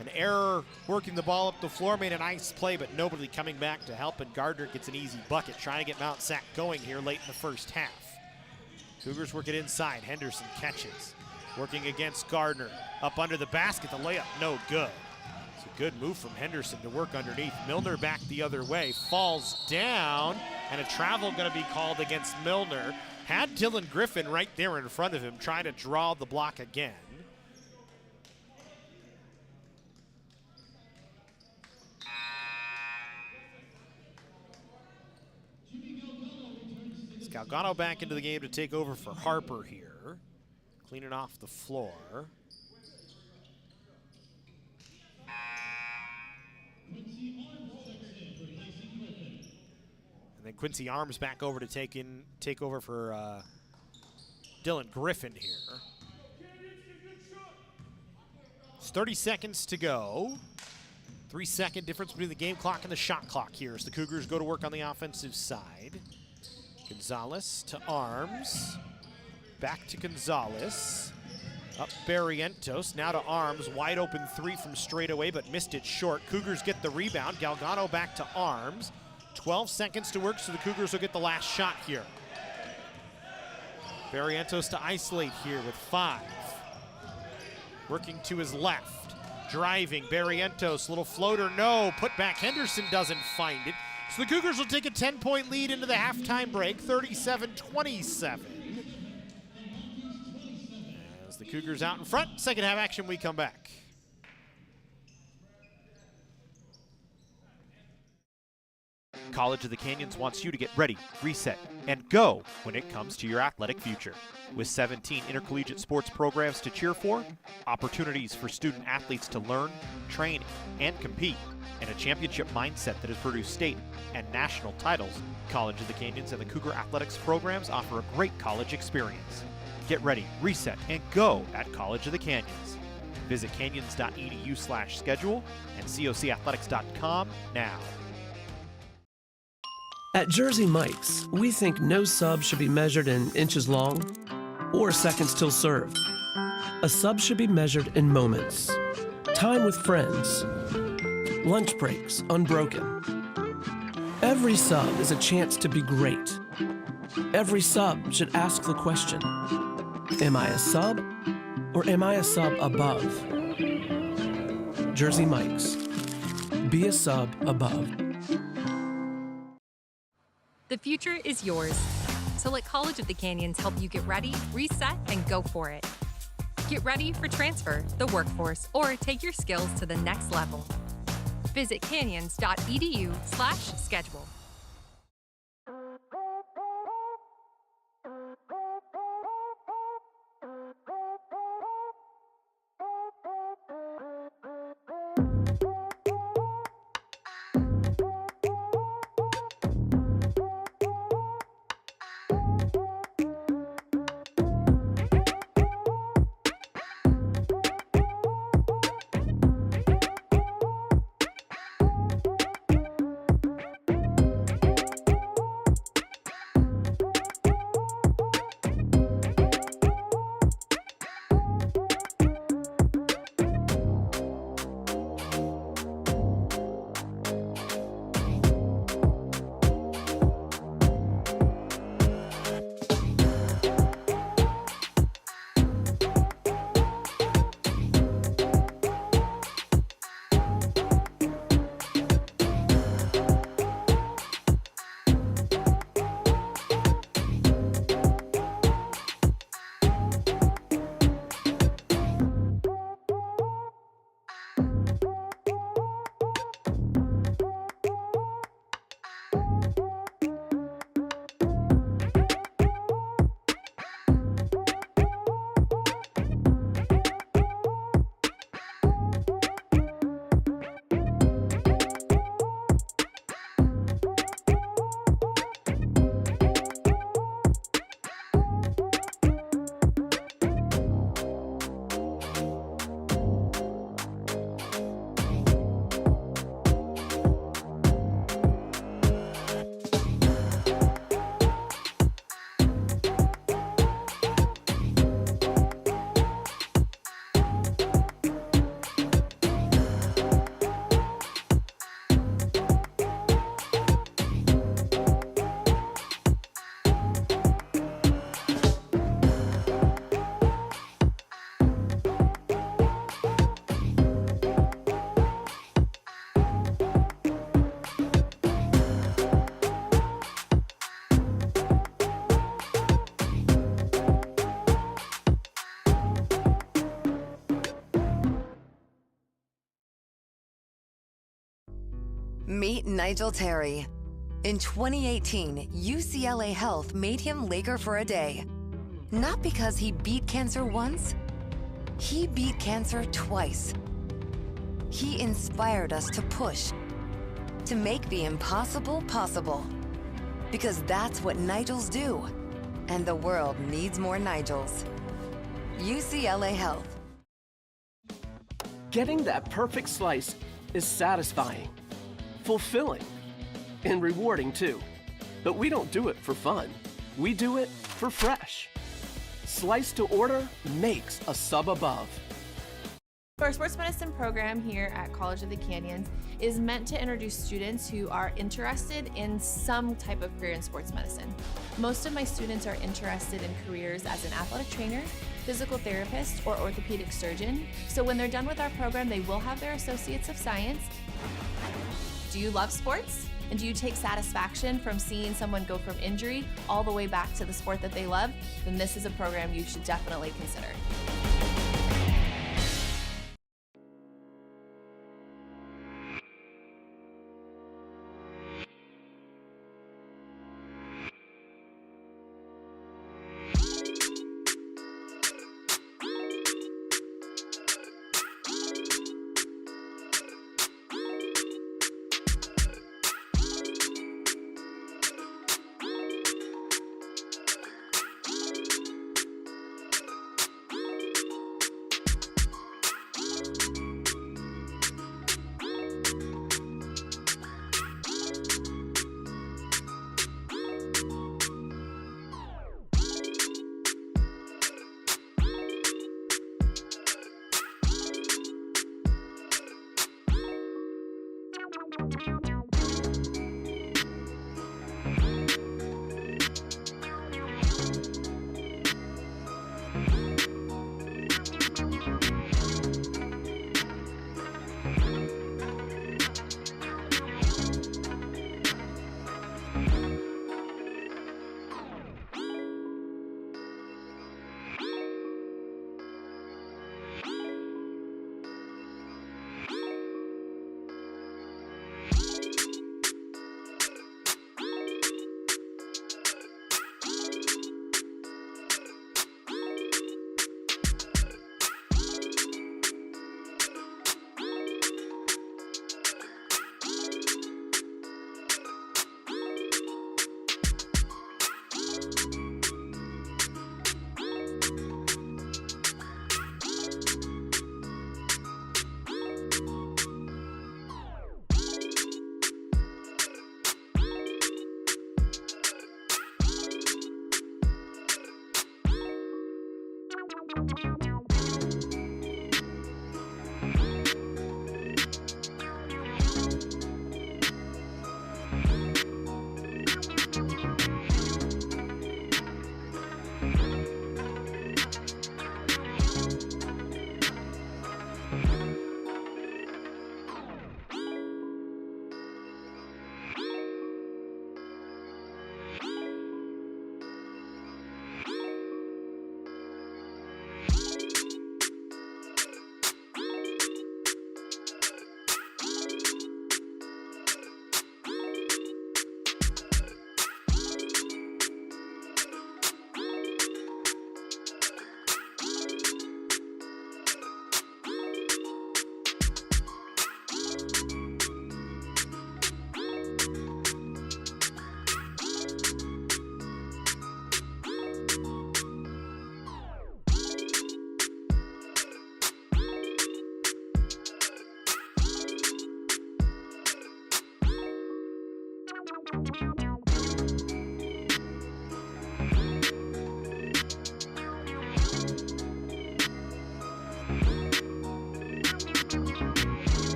an error working the ball up the floor, made a nice play, but nobody coming back to help, and Gardner gets an easy bucket, trying to get Mount Sac going here late in the first half. Cougars work it inside. Henderson catches. Working against Gardner. Up under the basket, the layup no good. It's a good move from Henderson to work underneath. Milner back the other way, falls down, and a travel gonna be called against Milner. Had Dylan Griffin right there in front of him, trying to draw the block again. Galgano back into the game to take over for Harper here. Cleaning off the floor. And then Quincy Arms back over to take over for Dylan Griffin here. It's 30 seconds to go. 3-second difference between the game clock and the shot clock here as the Cougars go to work on the offensive side. Gonzalez to Arms, back to Gonzalez, up Barrientos, now to Arms, wide open three from straight away, but missed it short. Cougars get the rebound, Galgano back to Arms. 12 seconds to work, so the Cougars will get the last shot here. Barrientos to isolate here with 5. Working to his left, driving, Barrientos, little floater, no, put back, Henderson doesn't find it. So the Cougars will take a 10-point lead into the halftime break, 37-27. As the Cougars out in front, second half action, we come back. College of the Canyons wants you to get ready, reset, and go when it comes to your athletic future. With 17 intercollegiate sports programs to cheer for, opportunities for student athletes to learn, train, and compete, and a championship mindset that has produced state and national titles, College of the Canyons and the Cougar Athletics programs offer a great college experience. Get ready, reset, and go at College of the Canyons. Visit canyons.edu/schedule and cocathletics.com now. At Jersey Mike's, we think no sub should be measured in inches long or seconds till served. A sub should be measured in moments. Time with friends. Lunch breaks unbroken. Every sub is a chance to be great. Every sub should ask the question, am I a sub or am I a sub above? Jersey Mike's. Be a sub above. The future is yours. So let College of the Canyons help you get ready, reset, and go for it. Get ready for transfer, the workforce, or take your skills to the next level. Visit canyons.edu/schedule. Meet Nigel Terry. In 2018, UCLA Health made him Laker for a day. Not because he beat cancer once, he beat cancer twice. He inspired us to push, to make the impossible possible. Because that's what Nigels do. And the world needs more Nigels. UCLA Health. Getting that perfect slice is satisfying, fulfilling, and rewarding too. But we don't do it for fun. We do it for fresh. Slice to order makes a sub above. Our sports medicine program here at College of the Canyons is meant to introduce students who are interested in some type of career in sports medicine. Most of my students are interested in careers as an athletic trainer, physical therapist, or orthopedic surgeon. So when they're done with our program, they will have their Associates of Science. Do you love sports? And do you take satisfaction from seeing someone go from injury all the way back to the sport that they love? Then this is a program you should definitely consider.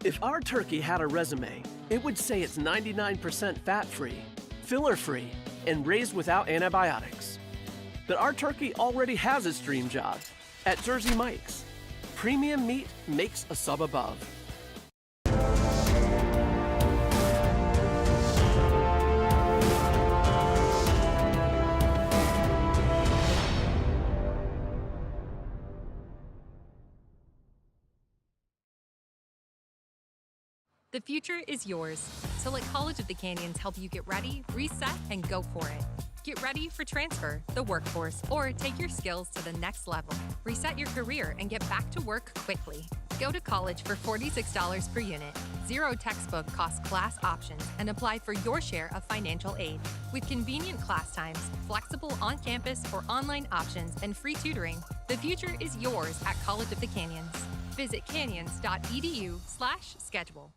If our turkey had a resume, it would say it's 99% fat-free, filler-free, and raised without antibiotics. But our turkey already has its dream job at Jersey Mike's. Premium meat makes a sub above. The future is yours, so let College of the Canyons help you get ready, reset, and go for it. Get ready for transfer, the workforce, or take your skills to the next level. Reset your career and get back to work quickly. Go to college for $46 per unit, 0 textbook cost class options, and apply for your share of financial aid. With convenient class times, flexible on-campus or online options, and free tutoring, the future is yours at College of the Canyons. Visit canyons.edu/schedule.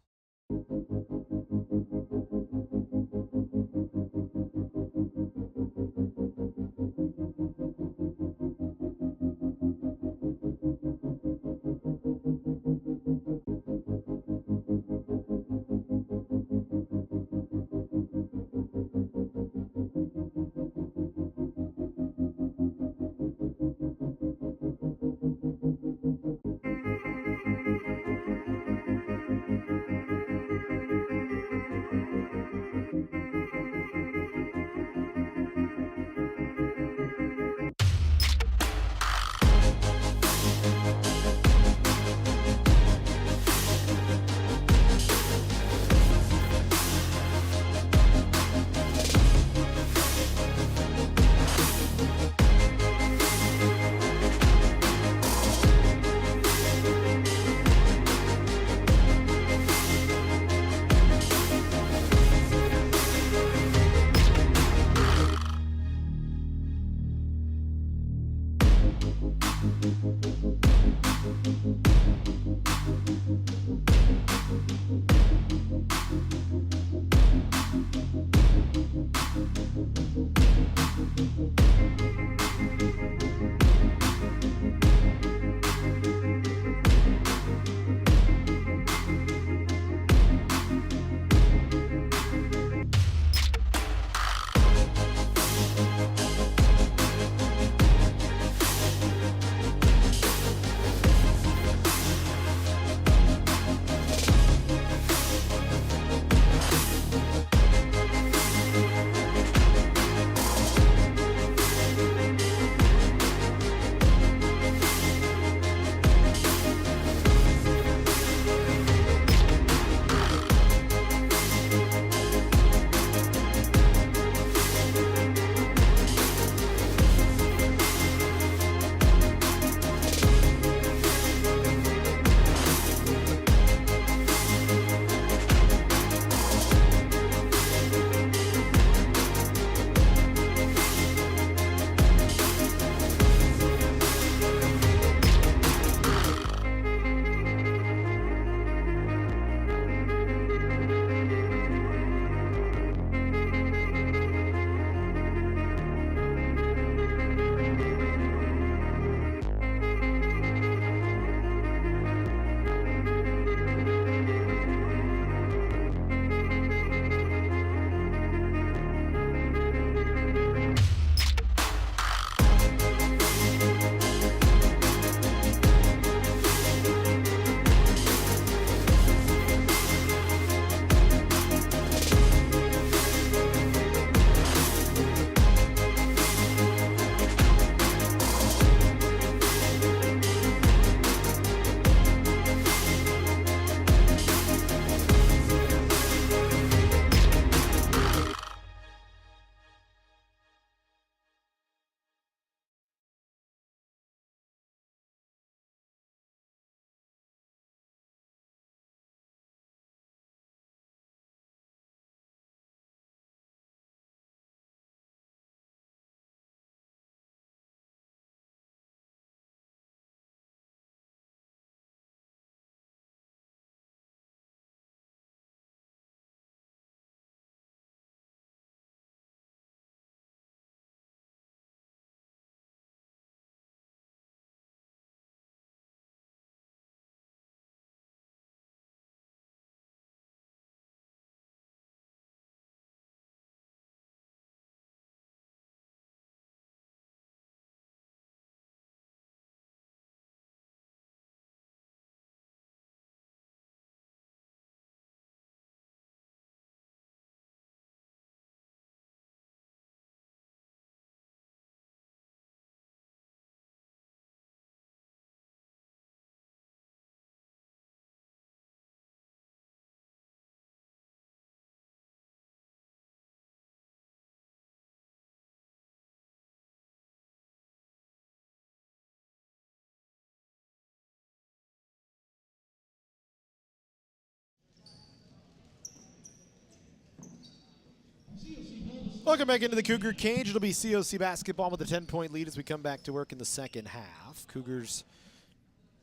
Welcome back into the Cougar cage. It'll be COC basketball with a 10-point lead as we come back to work in the second half. Cougars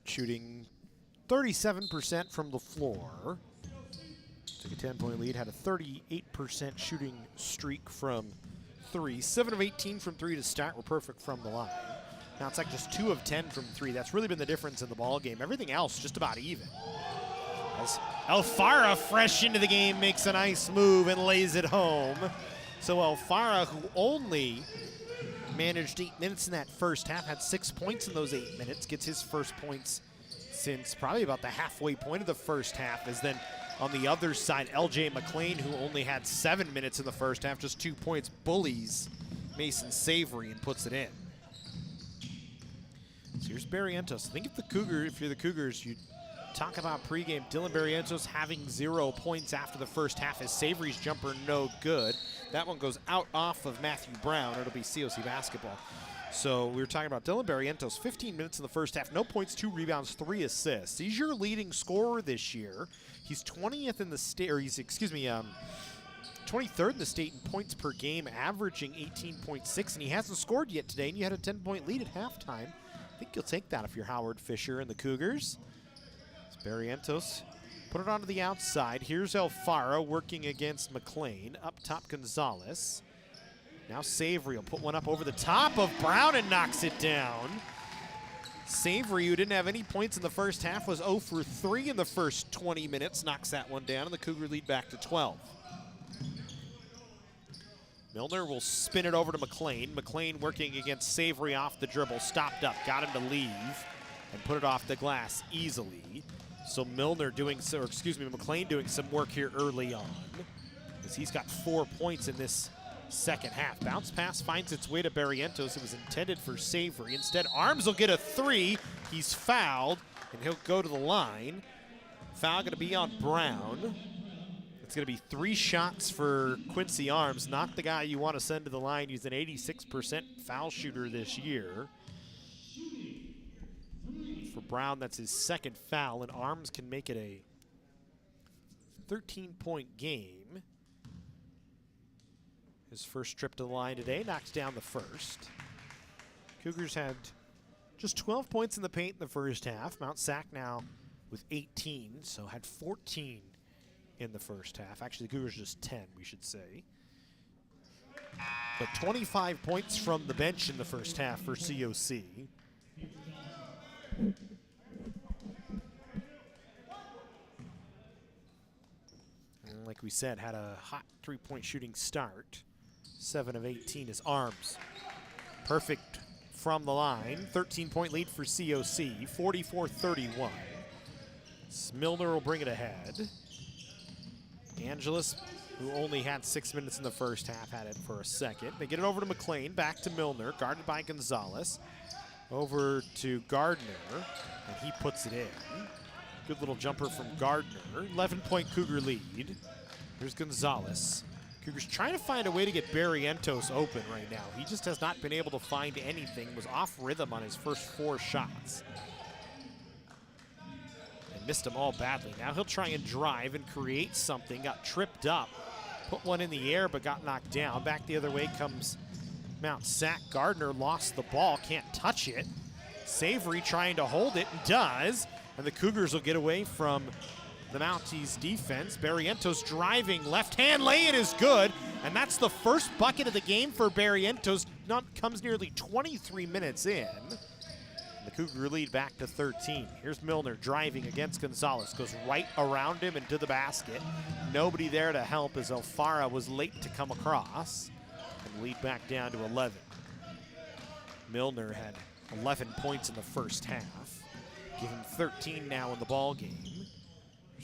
shooting 37% from the floor. Took a 10-point lead, had a 38% shooting streak from three. 7 of 18 from three to start were perfect from the line. Now it's like just 2 of 10 from three. That's really been the difference in the ball game. Everything else just about even. As Elfara, fresh into the game, makes a nice move and lays it home. So Elfara, who only managed 8 minutes in that first half, had 6 points in those 8 minutes, gets his first points since probably about the halfway point of the first half. As then on the other side, LJ McLean, who only had 7 minutes in the first half, just 2 points, bullies Mason Savory and puts it in. So here's Barrientos. I think if you're the Cougars, you talk about pregame. Dylan Barrientos having 0 points after the first half as Savory's jumper no good. That one goes out off of Matthew Brown. It'll be COC basketball. So we were talking about Dylan Barrientos, 15 minutes in the first half, no points, 2 rebounds, 3 assists. He's your leading scorer this year. He's 20th in the state, or he's, 23rd in the state in points per game, averaging 18.6, and he hasn't scored yet today, and you had a 10-point lead at halftime. I think you'll take that if you're Howard Fisher and the Cougars. It's Barrientos. Put it onto the outside. Here's Elfara working against McLean. Up top, Gonzalez. Now Savory will put one up over the top of Brown and knocks it down. Savory, who didn't have any points in the first half, was 0 for 3 in the first 20 minutes. Knocks that one down, and the Cougar lead back to 12. Milner will spin it over to McLean. McLean working against Savory off the dribble. Stopped up, got him to leave, and put it off the glass easily. So McLean doing some work here early on, as he's got 4 points in this second half. Bounce pass finds its way to Barrientos. It was intended for Savory. Instead, Arms will get a 3. He's fouled, and he'll go to the line. Foul going to be on Brown. It's going to be 3 shots for Quincy Arms. Not the guy you want to send to the line. He's an 86% foul shooter this year. For Brown, that's his second foul, and Arms can make it a 13-point game. His first trip to the line today, knocks down the first. Cougars had just 12 points in the paint in the first half. Mount Sac now with 18, so had 14 in the first half. Actually, the Cougars just 10, we should say. But 25 points from the bench in the first half for COC. And like we said, had a hot 3-point shooting start. 7 of 18 is Arms. Perfect from the line. 13-point lead for COC, 44-31. Milner will bring it ahead. Angeles, who only had 6 minutes in the first half, had it for a second. They get it over to McLean, back to Milner, guarded by Gonzalez. Over to Gardner, and he puts it in. Good little jumper from Gardner. 11-point Cougar lead. Here's Gonzalez. Cougars trying to find a way to get Barrientos open right now. He just has not been able to find anything. Was off rhythm on his first 4 shots. And missed them all badly. Now he'll try and drive and create something. Got tripped up. Put one in the air but got knocked down. Back the other way comes Mount Sac. Gardner lost the ball. Can't touch it. Savory trying to hold it and does. And the Cougars will get away from the Mounties defense. Barrientos driving, left hand lay-in is good, and that's the first bucket of the game for Barrientos. Comes nearly 23 minutes in. The Cougar lead back to 13. Here's Milner driving against Gonzalez, goes right around him into the basket. Nobody there to help as Elfara was late to come across, and lead back down to 11. Milner had 11 points in the first half, give him 13 now in the ball game.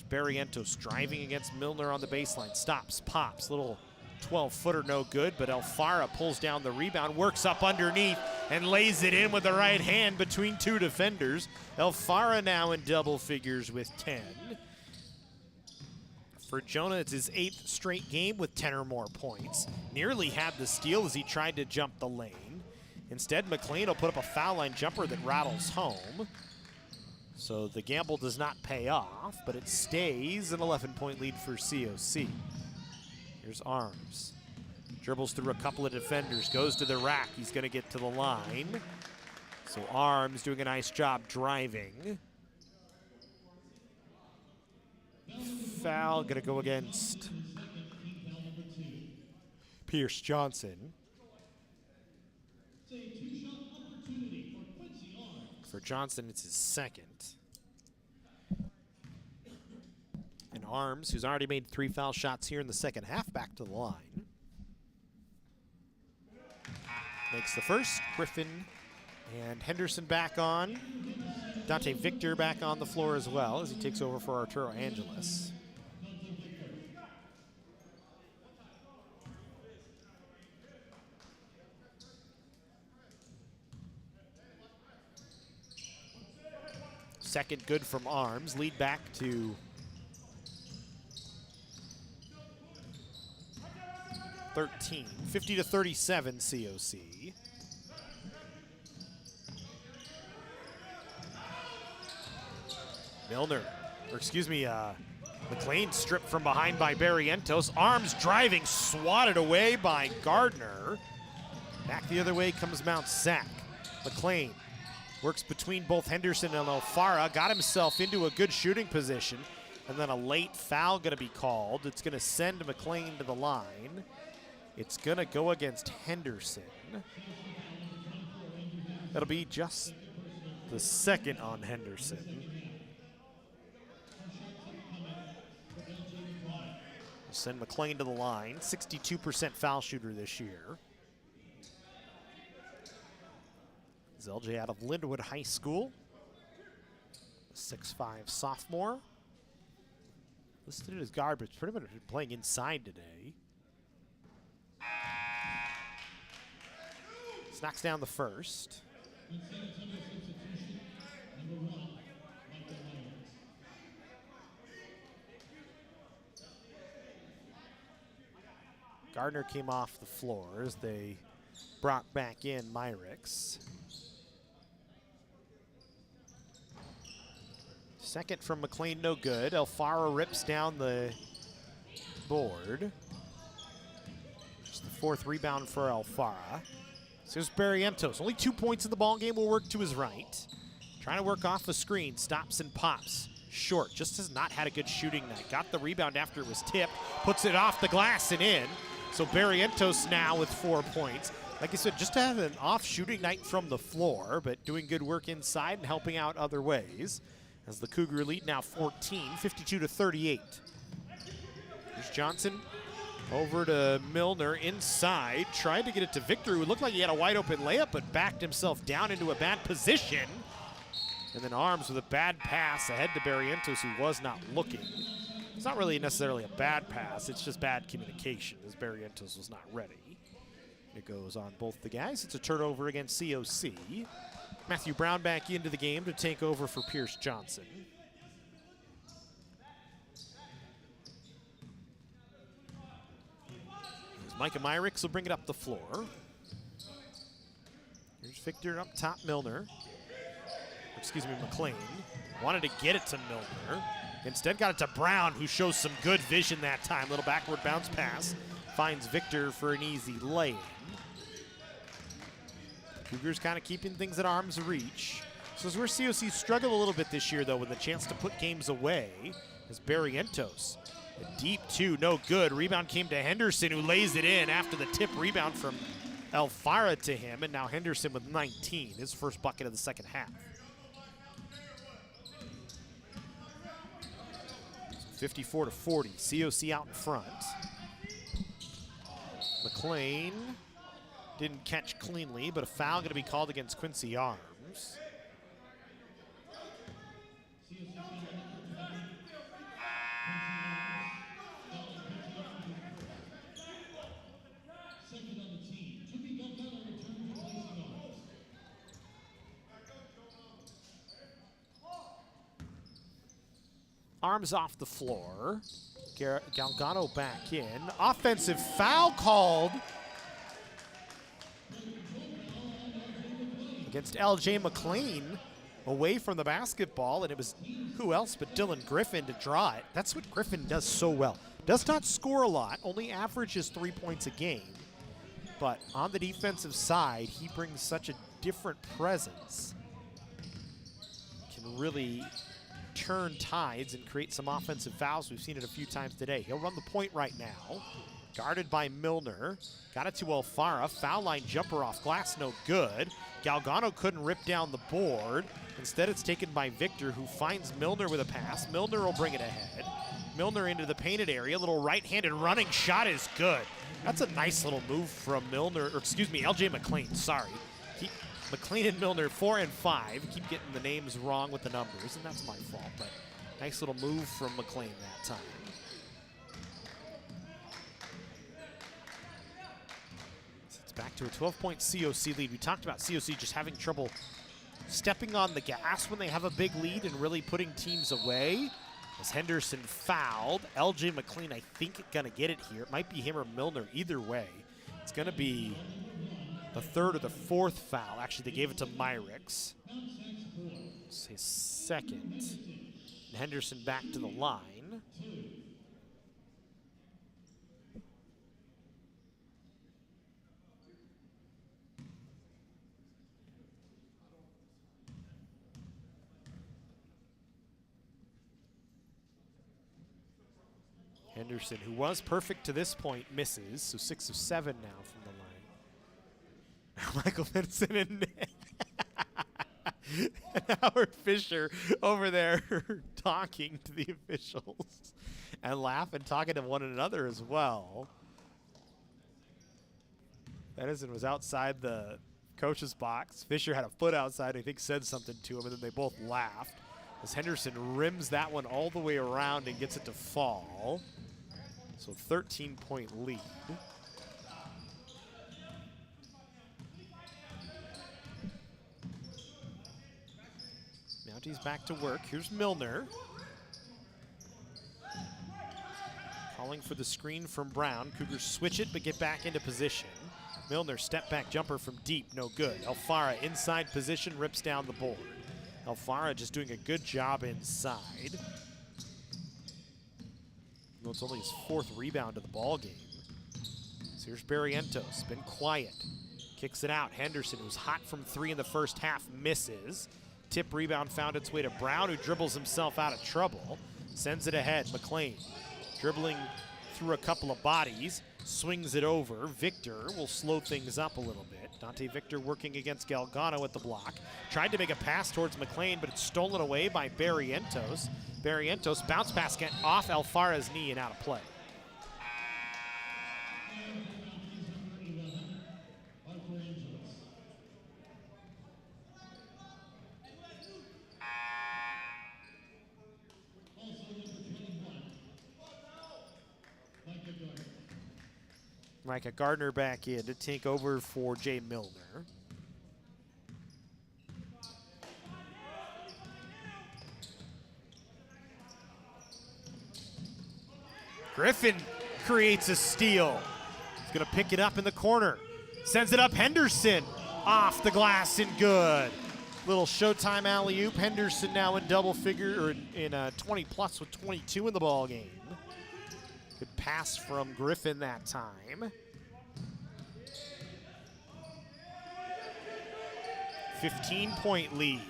Barrientos driving against Milner on the baseline. Stops, pops, little 12-footer no good, but Elfara pulls down the rebound, works up underneath, and lays it in with the right hand between 2 defenders. Elfara now in double figures with 10. For Jonah, it's his 8th straight game with 10 or more points. Nearly had the steal as he tried to jump the lane. Instead, McLean will put up a foul line jumper that rattles home. So the gamble does not pay off, but it stays an 11-point lead for COC. Here's Arms. Dribbles through a couple of defenders, goes to the rack. He's going to get to the line. So Arms doing a nice job driving. Foul going to go against Pierce Johnson. For Johnson, it's his second. And Arms, who's already made 3 foul shots here in the second half, back to the line. Makes the first. Griffin and Henderson back on. Dante Victor back on the floor as well as he takes over for Arturo Angeles. Second good from Arms. Lead back to 13. 50-37 COC. Milner, or excuse me, McLean stripped from behind by Barrientos. Arms driving, swatted away by Gardner. Back the other way comes Mount Sac. McLean works between both Henderson and Alfara, got himself into a good shooting position, and then a late foul gonna be called. It's gonna send McLean to the line. It's gonna go against Henderson. That'll be just the second on Henderson. Send McLean to the line, 62% foul shooter this year. Is LJ out of Linwood High School. 6'5" sophomore. Listed as guard, but pretty much been playing inside today. Knocks down the first. Gardner came off the floor as they brought back in Myricks. Second from McLean, no good. Alfaro rips down the board. Just the 4th rebound for Alfara. So here's Barrientos. Only 2 points in the ball game. Will work to his right. Trying to work off the screen. Stops and pops. Short. Just has not had a good shooting night. Got the rebound after it was tipped. Puts it off the glass and in. So Barrientos now with 4 points. Like I said, just to have an off shooting night from the floor, but doing good work inside and helping out other ways. As the Cougar lead now 14, 52-38. Here's Johnson. Over to Milner inside, tried to get it to Victor, who looked like he had a wide open layup, but backed himself down into a bad position. And then Arms with a bad pass ahead to Barrientos, who was not looking. It's not really necessarily a bad pass, it's just bad communication, as Barrientos was not ready. It goes on both the guys. It's a turnover against COC. Matthew Brown back into the game to take over for Pierce Johnson. Micah Myricks will bring it up the floor. Here's Victor up top, Milner. Excuse me, McLean. Wanted to get it to Milner. Instead got it to Brown, who shows some good vision that time. Little backward bounce pass. Finds Victor for an easy lay-in. Cougars kind of keeping things at arm's reach. So as where COC struggled a little bit this year, though, with a chance to put games away, is Barrientos. A deep 2, no good. Rebound came to Henderson, who lays it in after the tip rebound from Alfara to him, and now Henderson with 19, his first bucket of the second half. 54-40, COC out in front. McLean didn't catch cleanly, but a foul going to be called against Quincy Arms. Arms off the floor. Galgano back in. Offensive foul called against LJ McLean away from the basketball, and it was who else but Dylan Griffin to draw it. That's what Griffin does so well. Does not score a lot, only averages 3 points a game, but on the defensive side, he brings such a different presence. Can really turn tides and create some offensive fouls. We've seen it a few times today. He'll run the point right now. Guarded by Milner. Got it to Alfara. Foul line jumper off glass, no good. Galgano couldn't rip down the board. Instead, it's taken by Victor, who finds Milner with a pass. Milner will bring it ahead. Milner into the painted area. Little right-handed running shot is good. That's a nice little move from Milner, or excuse me, LJ McLean, sorry. McLean and Milner, 4 and 5. Keep getting the names wrong with the numbers, and that's my fault, but nice little move from McLean that time. So it's back to a 12-point COC lead. We talked about COC just having trouble stepping on the gas when they have a big lead and really putting teams away. As Henderson fouled, LJ McLean, I think, gonna get it here. It might be him or Milner, either way. It's gonna be the third or the fourth foul. Actually, they gave it to Myrix. It's his second. And Henderson back to the line. Henderson, who was perfect to this point, misses. So 6 of 7 now from the line. Michael Vincent and Howard Fisher over there talking to the officials and laughing, talking to one another as well. Edison was outside the coach's box. Fisher had a foot outside, I think said something to him, and then they both laughed as Henderson rims that one all the way around and gets it to fall. So 13-point lead. Mounties back to work. Here's Milner. Calling for the screen from Brown. Cougars switch it but get back into position. Milner step back jumper from deep, no good. Alfara inside position, rips down the board. Alfara just doing a good job inside. Well, it's only his 4th rebound of the ball game. So here's Barrientos, been quiet. Kicks it out. Henderson, who's hot from 3 in the first half, misses. Tip rebound found its way to Brown, who dribbles himself out of trouble. Sends it ahead. McLean dribbling through a couple of bodies, swings it over. Victor will slow things up a little bit. Dante Victor working against Galgano at the block. Tried to make a pass towards McLean, but it's stolen away by Barrientos. Barrientos bounce pass get off Alfara's knee and out of play. Micah Gardner back in to take over for Jay Milner. Griffin creates a steal. He's gonna pick it up in the corner. Sends it up, Henderson. Off the glass and good. Little Showtime alley-oop. Henderson now in double figure, or in 20 plus with 22 in the ball game. Good pass from Griffin that time. 15-point lead.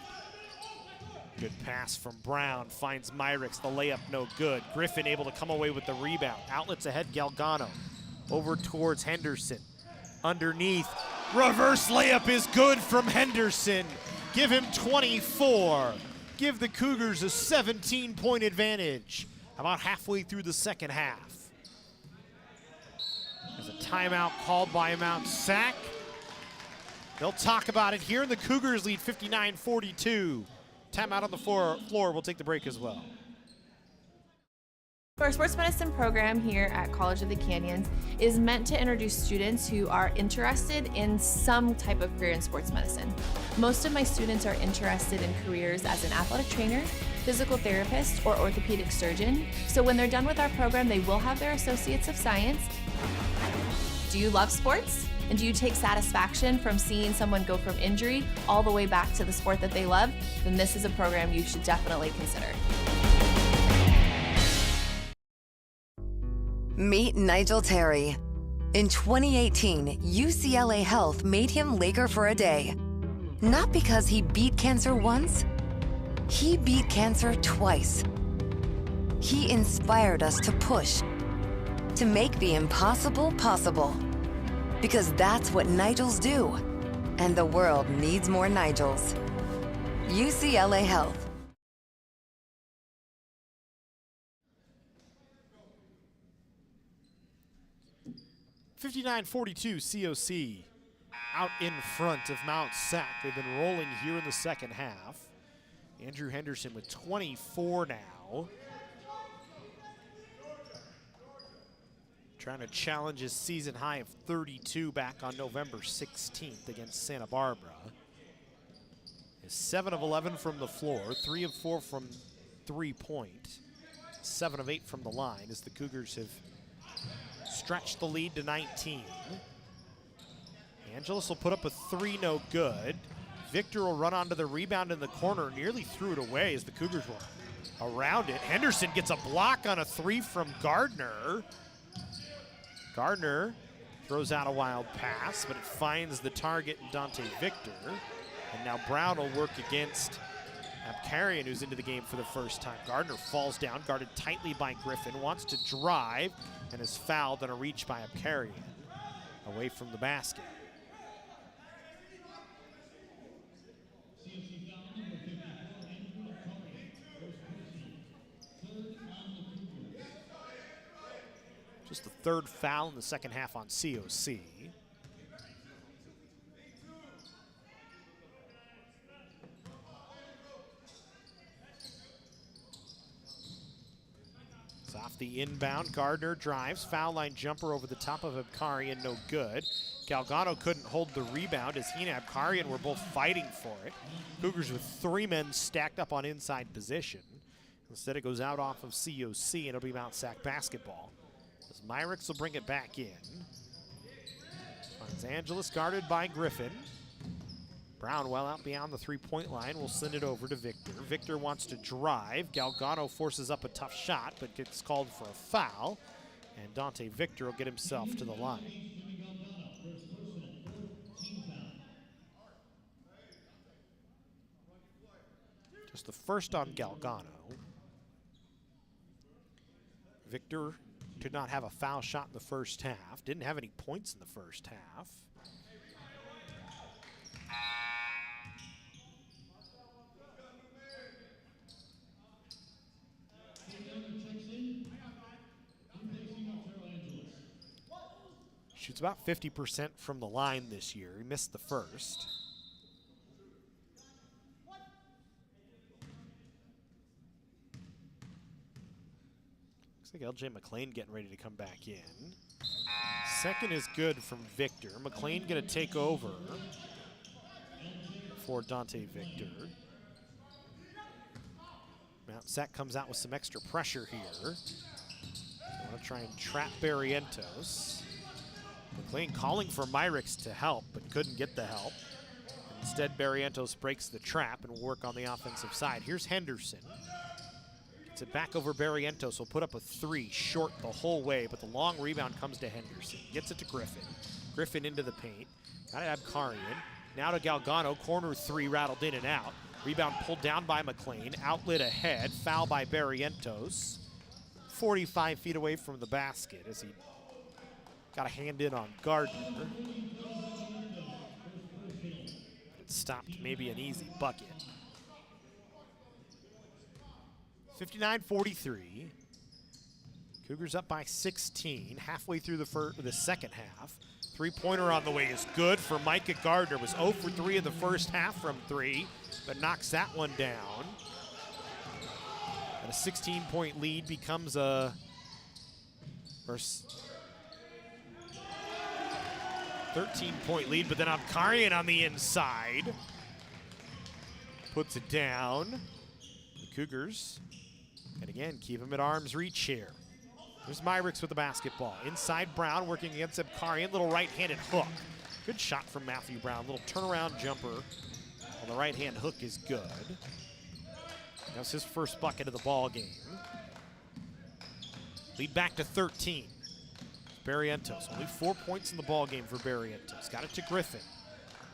Good pass from Brown, finds Myrix, the layup no good. Griffin able to come away with the rebound. Outlets ahead, Galgano. Over towards Henderson. Underneath, reverse layup is good from Henderson. Give him 24. Give the Cougars a 17-point advantage. About halfway through the second half. There's a timeout called by Mount Sac. They'll talk about it here, and the Cougars lead 59-42. Timeout on the floor. We'll take the break as well. Our sports medicine program here at College of the Canyons is meant to introduce students who are interested in some type of career in sports medicine. Most of my students are interested in careers as an athletic trainer, physical therapist, or orthopedic surgeon. So when they're done with our program, they will have their Associates of Science. Do you love sports? And do you take satisfaction from seeing someone go from injury all the way back to the sport that they love? Then this is a program you should definitely consider. Meet Nigel Terry. In 2018, UCLA Health made him Laker for a day. Not because he beat cancer once, he beat cancer twice. He inspired us to push, to make the impossible possible. Because that's what Nigels do. And the world needs more Nigels. UCLA Health. 59-42 COC out in front of Mount Sac. They've been rolling here in the second half. Andrew Henderson with 24 now. Trying to challenge his season high of 32 back on November 16th against Santa Barbara. Is 7 of 11 from the floor, 3 of 4 from 3-point, 7 of 8 from the line as the Cougars have stretched the lead to 19. Angeles will put up a 3, no good. Victor will run onto the rebound in the corner, nearly threw it away as the Cougars were around it. Henderson gets a block on a 3 from Gardner. Gardner throws out a wild pass, but it finds the target in Dante Victor. And now Brown will work against Abkarian, who's into the game for the first time. Gardner falls down, guarded tightly by Griffin, wants to drive, and is fouled on a reach by Abkarian, away from the basket. Just the third foul in the second half on COC. It's off the inbound. Gardner drives. Foul line jumper over the top of Abkarian, no good. Galgano couldn't hold the rebound as he and Abkarian were both fighting for it. Cougars with 3 men stacked up on inside position. Instead it goes out off of COC and it'll be Mount Sac basketball. As Myrick's will bring it back in. Finds Angeles guarded by Griffin. Brown well out beyond the 3-point line will send it over to Victor. Victor wants to drive. Galgano forces up a tough shot but gets called for a foul. And Dante Victor will get himself to the line. Just the first on Galgano. Victor did not have a foul shot in the first half. Didn't have any points in the first half. Shoots about 50% from the line this year. He missed the first. Looks like LJ McLean getting ready to come back in. Second is good from Victor. McLean gonna take over for Dante Victor. Mount Sac comes out with some extra pressure here. They want to try and trap Barrientos. McLean calling for Myrick's to help, but couldn't get the help. Instead, Barrientos breaks the trap and will work on the offensive side. Here's Henderson. Gets it back over Barrientos. Will put up a 3 short the whole way, but the long rebound comes to Henderson. Gets it to Griffin. Griffin into the paint. Got it Abkarian. Now to Galgano. Corner 3 rattled in and out. Rebound pulled down by McLean. Outlet ahead. Foul by Barrientos. 45 feet away from the basket as he got a hand in on Gardner. It stopped maybe an easy bucket. 59-43. Cougars up by 16, halfway through the second half. 3-pointer on the way is good for Micah Gardner. Was 0 for 3 in the first half from 3, but knocks that one down. And a 16-point lead becomes a 13-point lead, but then Abkarian on the inside puts it down. The Cougars, and again, keep him at arm's reach here. There's Myrick's with the basketball. Inside Brown working against Abkarian. Little right-handed hook. Good shot from Matthew Brown. Little turnaround jumper on the right-hand hook is good. That's his first bucket of the ball game. Lead back to 13. Barrientos, only 4 points in the ball game for Barrientos. Got it to Griffin.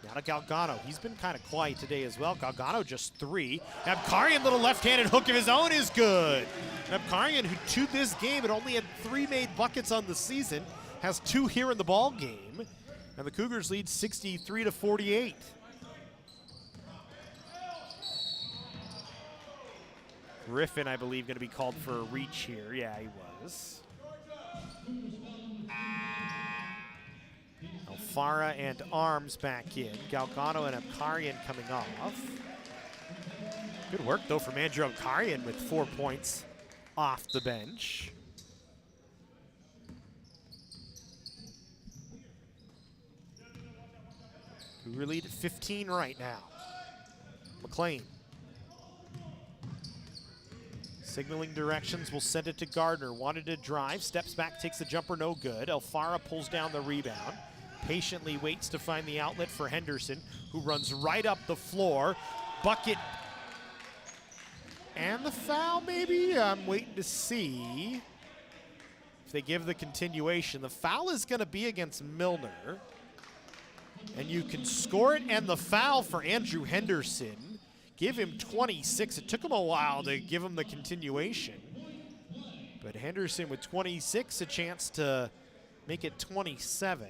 Now to Galgano. He's been kind of quiet today as well. Galgano just 3. Abkarian, little left-handed hook of his own is good. Abkarian, who to this game had only had 3 made buckets on the season, has 2 here in the ball game. And the Cougars lead 63-48. Griffin, I believe, going to be called for a reach here. Yeah, he was. Alfara and Arms back in. Galgano and Abkarian coming off. Good work, though, from Andrew Abkarian with 4 points off the bench. Cougar lead at 15 right now. McLean. Signaling directions, will send it to Gardner. Wanted to drive, steps back, takes the jumper, no good. Alfara pulls down the rebound. Patiently waits to find the outlet for Henderson, who runs right up the floor. Bucket. And the foul, maybe? I'm waiting to see if they give the continuation. The foul is going to be against Milner. And you can score it, and the foul for Andrew Henderson. Give him 26. It took him a while to give him the continuation. But Henderson with 26, a chance to make it 27.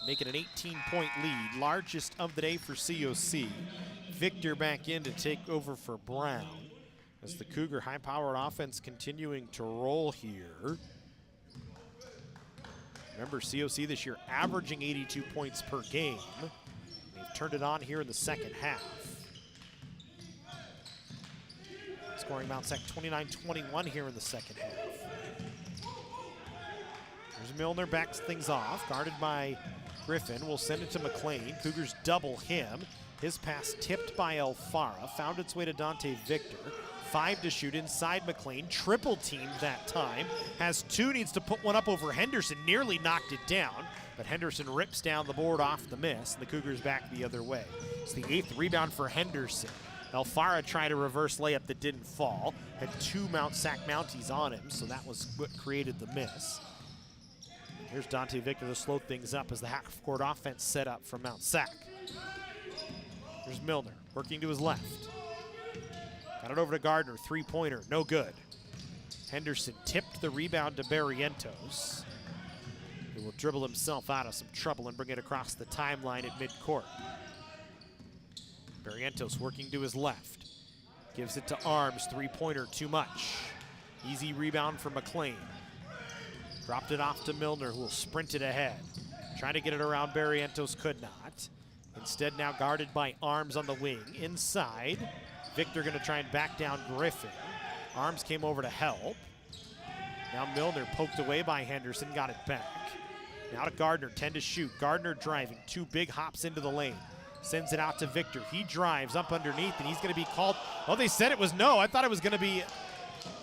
Make it an 18-point lead, largest of the day for COC. Victor back in to take over for Brown as the Cougar high-powered offense continuing to roll here. Remember, COC this year averaging 82 points per game. They've turned it on here in the second half. Scoring Mount Sac 29-21 here in the second half. There's Milner, backs things off, guarded by Griffin. Will send it to McLean. Cougars double him. His pass tipped by Alfara, found its way to Dante Victor. 5 to shoot inside McLean, triple teamed that time. Has 2, needs to put one up over Henderson, nearly knocked it down, but Henderson rips down the board off the miss, and the Cougars back the other way. It's the 8th rebound for Henderson. Alfara tried a reverse layup that didn't fall. Had 2 Mount Sac Mounties on him, so that was what created the miss. Here's Dante Victor to slow things up as the half-court offense set up from Mount Sac. Here's Milner, working to his left. Got it over to Gardner, 3-pointer, no good. Henderson tipped the rebound to Barrientos, who will dribble himself out of some trouble and bring it across the timeline at midcourt. Barrientos working to his left. Gives it to Arms, 3-pointer, too much. Easy rebound for McLean. Dropped it off to Milner, who will sprint it ahead. Trying to get it around Barrientos, could not. Instead now guarded by Arms on the wing. Inside, Victor gonna try and back down Griffin. Arms came over to help. Now Milner poked away by Henderson, got it back. Now to Gardner, 10 to shoot. Gardner driving, 2 big hops into the lane. Sends it out to Victor. He drives up underneath, and he's gonna be called. Oh, they said it was no. I thought it was gonna be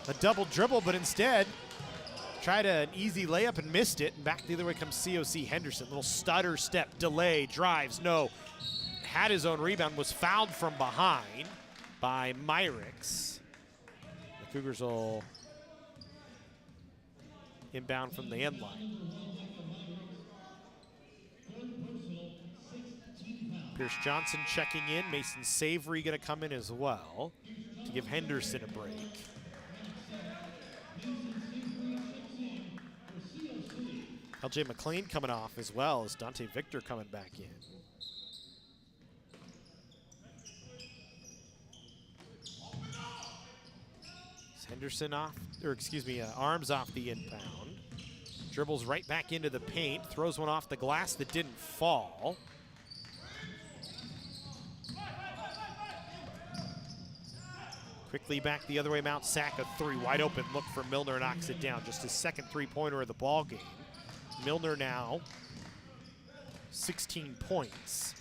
a double dribble, but instead, tried an easy layup and missed it. And back the other way comes COC Henderson. Little stutter step, delay, drives, no. Had his own rebound, was fouled from behind by Myricks. The Cougars will inbound from the end line. Pierce Johnson checking in. Mason Savory gonna come in as well to give Henderson a break. LJ McLean coming off as well as Dante Victor coming back in. Henderson off, or excuse me, Arms off the inbound. Dribbles right back into the paint, throws one off the glass that didn't fall. Quickly back the other way, Mount Sac, a 3, wide open look for Milner, knocks it down. Just his second 3-pointer of the ball game. Milner now 16 points.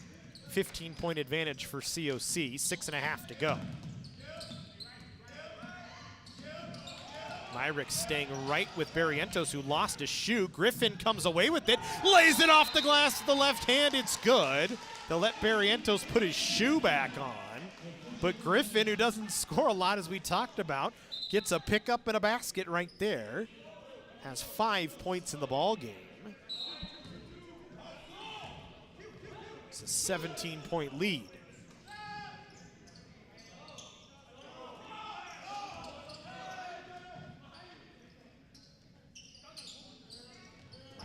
15-point advantage for COC, 6.5 to go. Myricks staying right with Barrientos, who lost a shoe. Griffin comes away with it, lays it off the glass with the left hand, it's good. They'll let Barrientos put his shoe back on. But Griffin, who doesn't score a lot as we talked about, gets a pickup and a basket right there. Has 5 points in the ball game. It's a 17-point lead.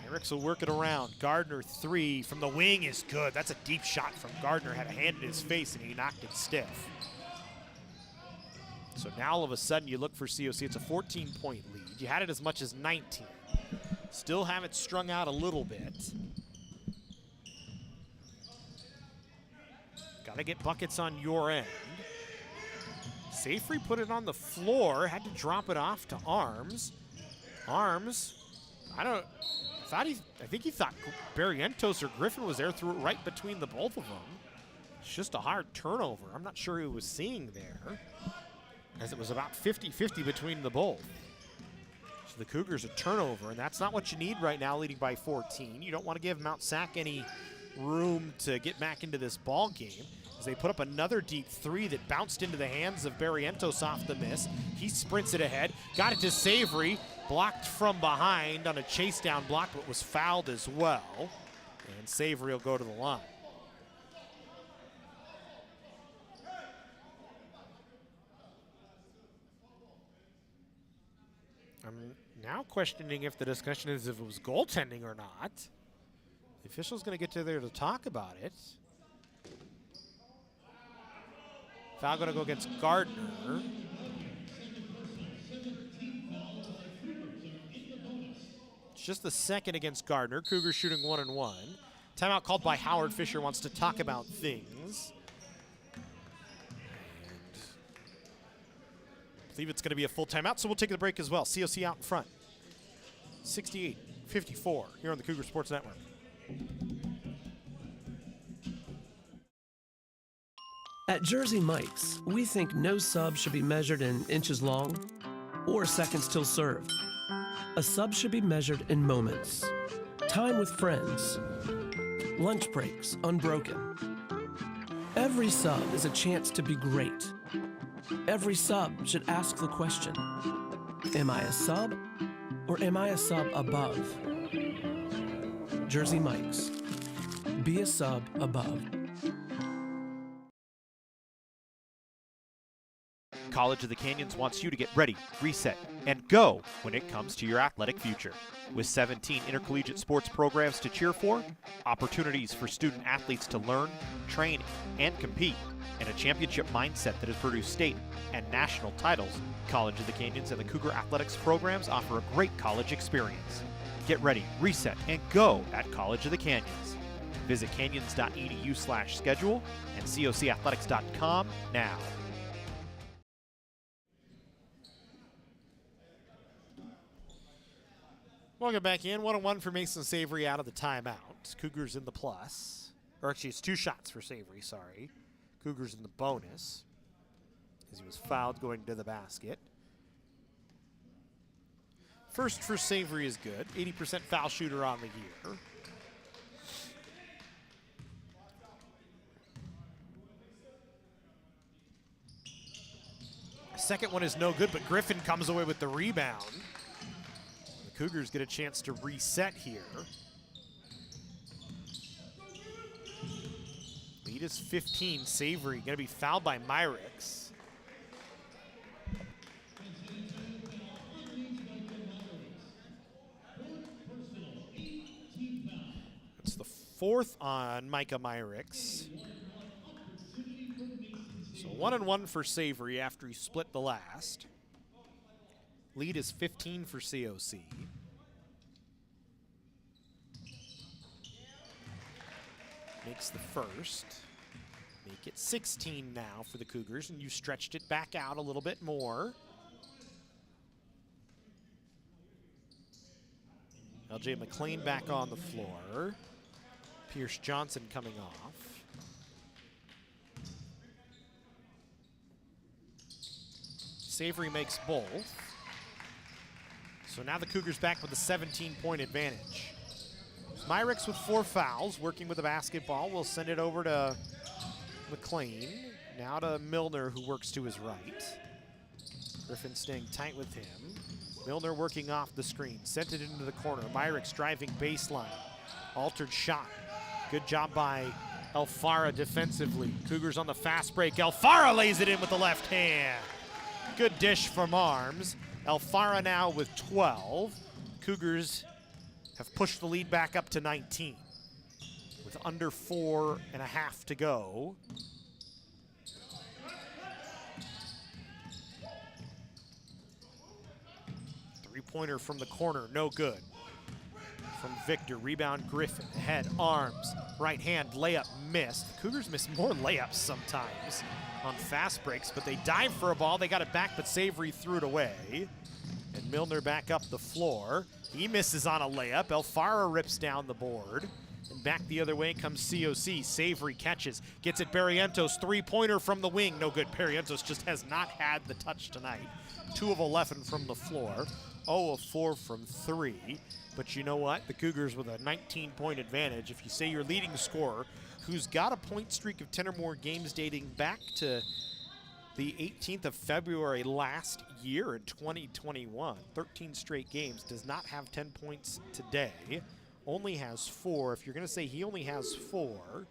Myrick's will work it around. Gardner 3 from the wing is good. That's a deep shot from Gardner. Had a hand in his face and he knocked it stiff. So now all of a sudden you look for COC. It's a 14-point lead. You had it as much as 19. Still have it strung out a little bit. Got to get buckets on your end. Safely put it on the floor. Had to drop it off to Arms. Arms, I think he thought Barrientos or Griffin was there, threw it right between the both of them. It's just a hard turnover. I'm not sure he was seeing there, as it was about 50-50 between the both. So the Cougars a turnover, and that's not what you need right now, leading by 14. You don't want to give Mount Sac any room to get back into this ball game, as they put up another deep three that bounced into the hands of Barrientos off the miss. He sprints it ahead, got it to Savory, blocked from behind on a chase down block, but was fouled as well. And Savory will go to the line. I'm now questioning if the discussion is if it was goaltending or not. The official's going to get to there to talk about it. Foul going to go against Gardner. It's just the second against Gardner. Cougars shooting 1-1. Timeout called by Howard. Fisher wants to talk about things. I believe it's going to be a full timeout, so we'll take the break as well. COC out in front. 68-54 here on the Cougar Sports Network. At Jersey Mike's, we think no sub should be measured in inches long or seconds till served. A sub should be measured in moments. Time with friends. Lunch breaks unbroken. Every sub is a chance to be great. Every sub should ask the question, am I a sub or am I a sub above? Jersey Mike's. Be a sub above. College of the Canyons wants you to get ready, reset, and go when it comes to your athletic future. With 17 intercollegiate sports programs to cheer for, opportunities for student athletes to learn, train, and compete, and a championship mindset that has produced state and national titles, College of the Canyons and the Cougar Athletics programs offer a great college experience. Get ready, reset, and go at College of the Canyons. Visit canyons.edu/schedule and cocathletics.com now. Welcome back in. 1-1 for Mason Savory out of the timeout. Cougars in the plus. Or actually, it's 2 shots for Savory, sorry. Cougars in the bonus, as he was fouled going to the basket. First for Savory is good. 80% foul shooter on the year. Second one is no good, but Griffin comes away with the rebound. The Cougars get a chance to reset here. Lead is 15. Savory going to be fouled by Myrick's. It's the 4th on Micah Myrick's. So 1-1 for Savory after he split the last. Lead is 15 for COC. Makes the first. Make it 16 now for the Cougars, and you stretched it back out a little bit more. LJ McLean back on the floor. Pierce Johnson coming off. Savory makes both. So now the Cougars back with a 17-point advantage. Myrick's with 4 fouls, working with the basketball. We'll send it over to McLean. Now to Milner, who works to his right. Griffin staying tight with him. Milner working off the screen. Sent it into the corner. Myrick's driving baseline. Altered shot. Good job by Alfara defensively. Cougars on the fast break. Alfara lays it in with the left hand. Good dish from Arms. Alfara now with 12. Cougars have pushed the lead back up to 19 with under 4.5 to go. Three-pointer from the corner, no good. From Victor, rebound Griffin, ahead, Arms, right hand, layup missed. The Cougars miss more layups sometimes on fast breaks, but they dive for a ball, they got it back, but Savory threw it away. And Milner back up the floor. He misses on a layup. Alfara rips down the board. And back the other way comes COC. Savory catches, gets it Barrientos, three-pointer from the wing, no good. Barrientos just has not had the touch tonight. 2 of 11 from the floor, 0 of 4 from 3. But you know what? The Cougars with a 19-point advantage. If you say your leading scorer, who's got a point streak of 10 or more games dating back to the 18th of February last year in 2021, 13 straight games, does not have 10 points today, only has 4. If you're going to say he only has 4,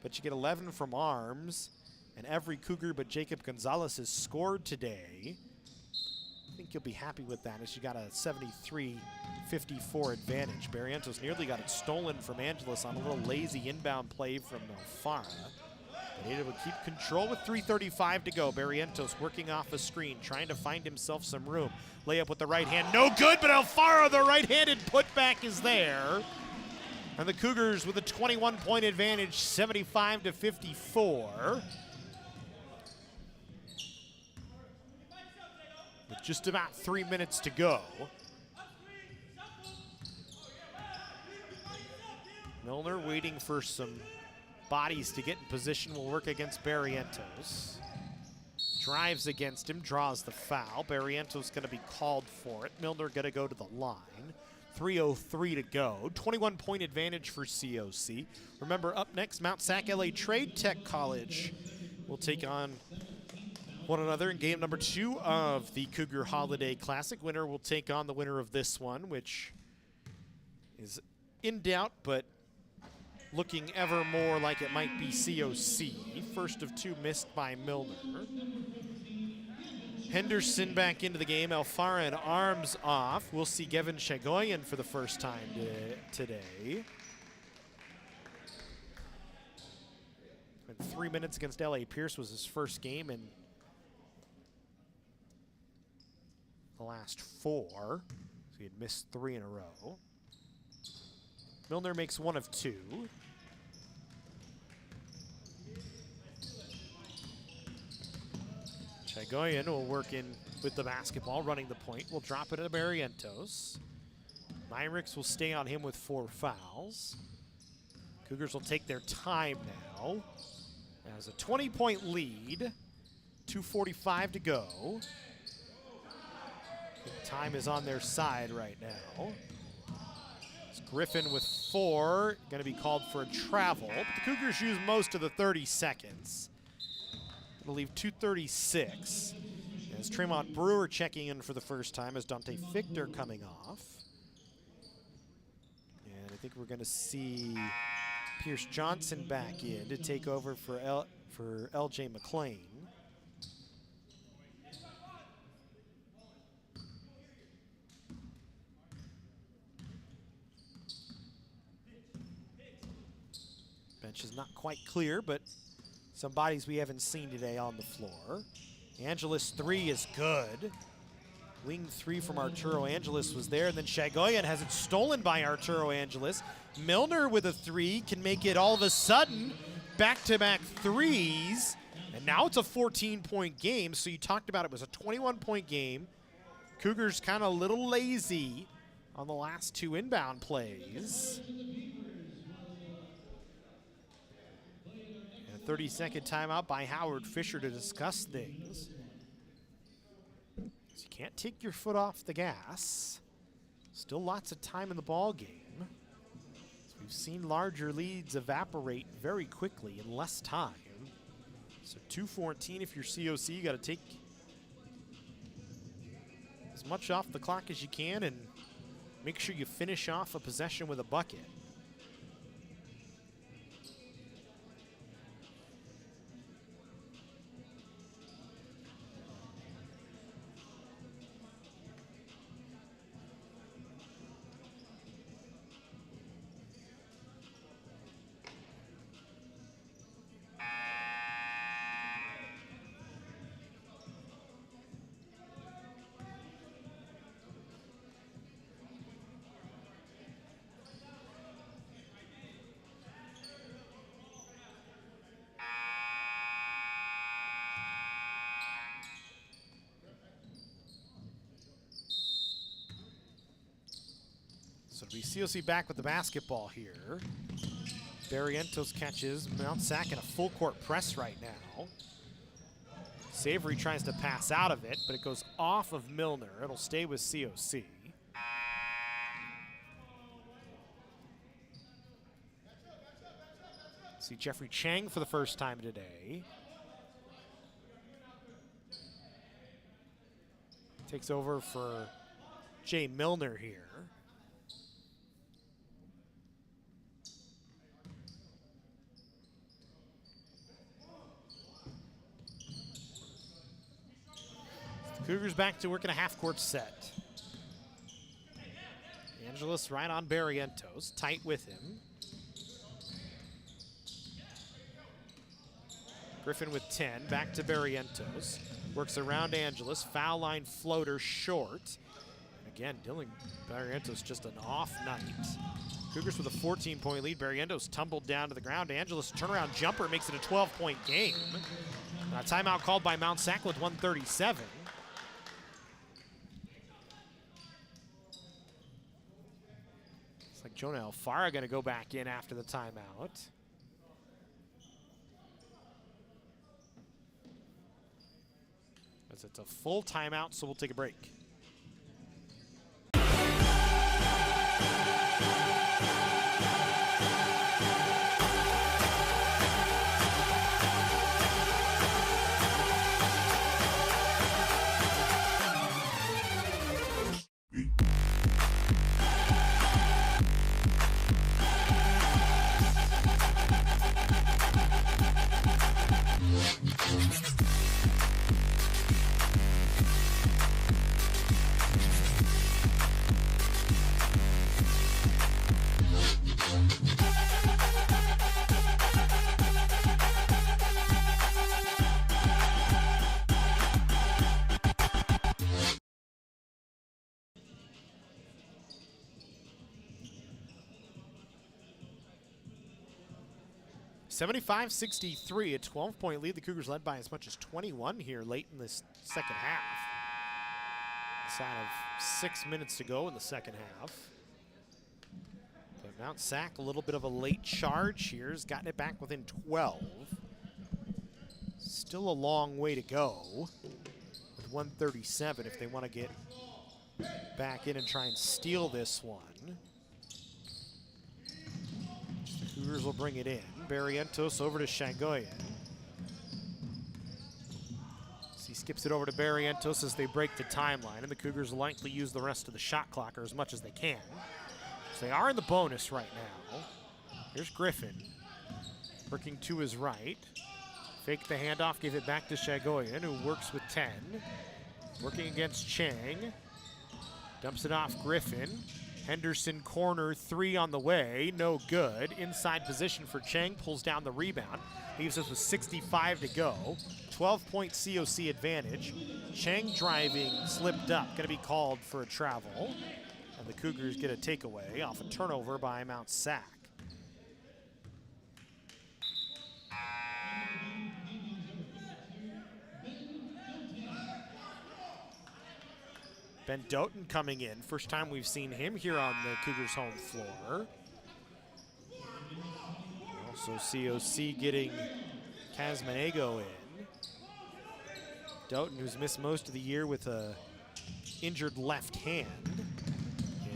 but you get 11 from Arms, and every Cougar but Jacob Gonzalez has scored today, I think you'll be happy with that, as you got a 73-54 advantage. Barrientos nearly got it stolen from Angeles on a little lazy inbound play from Alfara. But able to keep control with 3:35 to go. Barrientos working off a screen, trying to find himself some room. Layup with the right hand, no good, but Alfara, the right-handed putback is there. And the Cougars with a 21-point advantage, 75-54. With just about 3 minutes to go. Milner waiting for some bodies to get in position, will work against Barrientos. Drives against him, draws the foul. Barrientos gonna be called for it. Milner gonna go to the line. 3:03 to go. 21-point advantage for COC. Remember, up next, Mount Sac LA Trade Tech College will take on one another in game number 2 of the Cougar Holiday Classic. Winner will take on the winner of this one, which is in doubt, but looking ever more like it might be COC. First of 2 missed by Milner. Henderson back into the game. Alfara and Arms off. We'll see Gavin Shagoyan for the first time today. And 3 minutes against LA Pierce was his first game in the last 4. So he had missed 3 in a row. Milner makes 1 of 2. Shagoyan will work in with the basketball, running the point. Will drop it to Barrientos. Myrick's will stay on him with 4 fouls. Cougars will take their time now. As a 20-point lead, 2:45 to go. Time is on their side right now. It's Griffin with 4, going to be called for a travel. But the Cougars use most of the 30 seconds. I believe 2:36. As Tremont Brewer checking in for the first time, as Dante Victor coming off. And I think we're going to see Pierce Johnson back in to take over for LJ McClain. Bench is not quite clear, but some bodies we haven't seen today on the floor. Angeles 3 is good. Wing 3 from Arturo Angeles was there, and then Shagoyan has it stolen by Arturo Angeles. Milner with a 3 can make it all of a sudden back-to-back threes, and now it's a 14-point game. So you talked about it was a 21-point game. Cougars kind of a little lazy on the last 2 inbound plays. 30-second timeout by Howard Fisher to discuss things. So you can't take your foot off the gas. Still lots of time in the ball game. So we've seen larger leads evaporate very quickly in less time. So 2:14 if you're COC. You got to take as much off the clock as you can and make sure you finish off a possession with a bucket. So it'll be COC back with the basketball here. Barrientos catches Mount Sac in a full court press right now. Savory tries to pass out of it, but it goes off of Milner. It'll stay with COC. See Jeffrey Chang for the first time today. Takes over for Jay Milner here. Cougars back to work in a half-court set. Angelis right on Barrientos, tight with him. Griffin with 10, back to Barrientos. Works around Angelis, foul line floater short. And again, Dylan Barrientos just an off night. Cougars with a 14-point lead. Barrientos tumbled down to the ground. Angelis turnaround jumper makes it a 12-point game. A timeout called by Mount Sac with 1:37. Like Jonah Alfara going to go back in after the timeout. As it's a full timeout, so we'll take a break. (75-63), a 12-point lead. The Cougars led by as much as 21 here late in this second half. Inside of 6 minutes to go in the second half. But Mount Sac, a little bit of a late charge here, has gotten it back within 12. Still a long way to go with 1:37 if they want to get back in and try and steal this one. The Cougars will bring it in. Barrientos over to Shagoyan. So he skips it over to Barrientos as they break the timeline, and the Cougars will likely use the rest of the shot clock or as much as they can. So they are in the bonus right now. Here's Griffin working to his right. Fake the handoff, give it back to Shagoyan, who works with 10. Working against Chang. Dumps it off Griffin. Henderson corner, 3 on the way, no good. Inside position for Chang, pulls down the rebound. Leaves us with 65 to go. 12-point COC advantage. Chang driving, slipped up, gonna be called for a travel. And the Cougars get a takeaway off a turnover by Mount Sac. Ben Doughton coming in. First time we've seen him here on the Cougars home floor. Also COC getting Casmanego in. Doughton, who's missed most of the year with a injured left hand.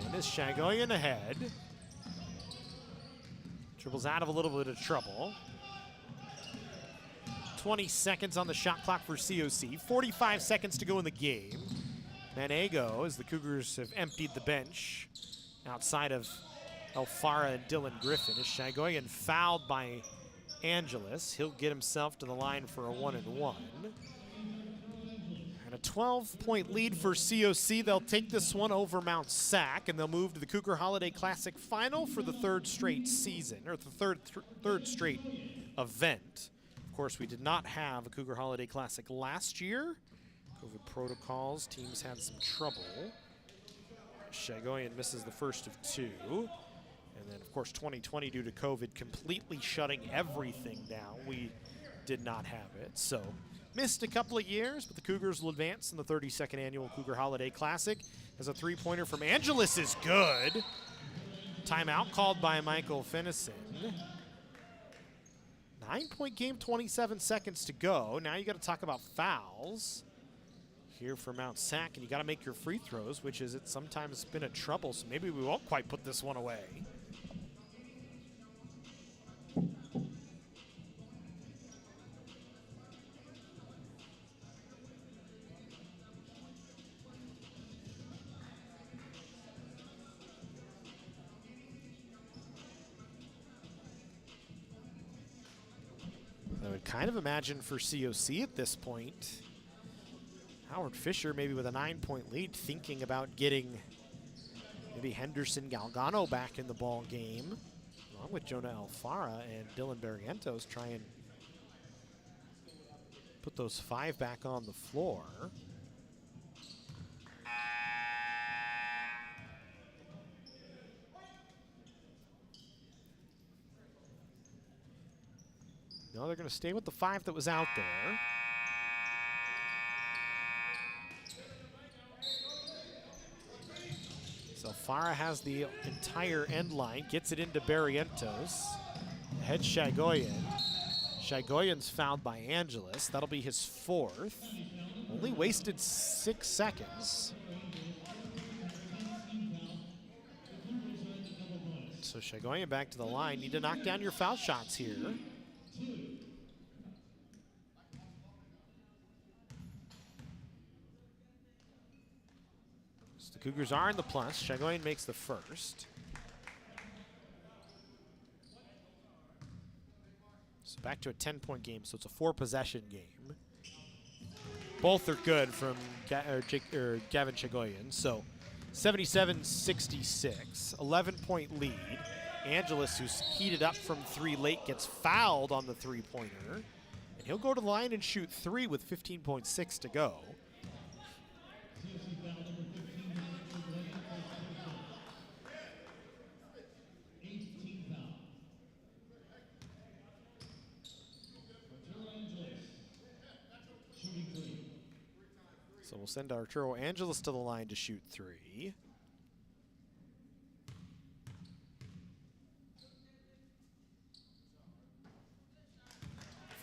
And is Shagoyan ahead. Dribbles out of a little bit of trouble. 20 seconds on the shot clock for COC. 45 seconds to go in the game. Manego, as the Cougars have emptied the bench outside of Alfara and Dylan Griffin, is Shagoyan fouled by Angeles. He'll get himself to the line for a 1-and-1. And a 12-point lead for COC. They'll take this one over Mount Sac, and they'll move to the Cougar Holiday Classic final for the third straight season, or the third straight event. Of course, we did not have a Cougar Holiday Classic last year. COVID protocols, teams had some trouble. Shagoyan misses the first of two. And then, of course, 2020, due to COVID completely shutting everything down, we did not have it. So, missed a couple of years, but the Cougars will advance in the 32nd annual Cougar Holiday Classic. As a three-pointer from Angeles is good. Timeout called by Michael Finnison. 9-point game, 27 seconds to go. Now you got to talk about fouls here for Mount Sac, and you got to make your free throws, which is it's sometimes been a trouble, so maybe we won't quite put this one away. I would kind of imagine for COC at this point, Howard Fisher maybe with a 9-point lead, thinking about getting maybe Henderson Galgano back in the ball game, along with Jonah Alfara and Dylan Barrientos, try and put those five back on the floor. No, they're going to stay with the five that was out there. So Farah has the entire end line, gets it into Barrientos. Head Shagoyan. Shagoyan's fouled by Angeles. That'll be his fourth. Only wasted 6 seconds. So Shagoyan back to the line. Need to knock down your foul shots here. So the Cougars are in the plus. Shagoyan makes the first. So back to a 10-point game, so it's a 4-possession game. Both are good from Gavin Shagoyan. So 77-66, 11-point lead. Angeles, who's heated up from three late, gets fouled on the three-pointer. And he'll go to the line and shoot three with 15.6 to go. So we'll send Arturo Angeles to the line to shoot three.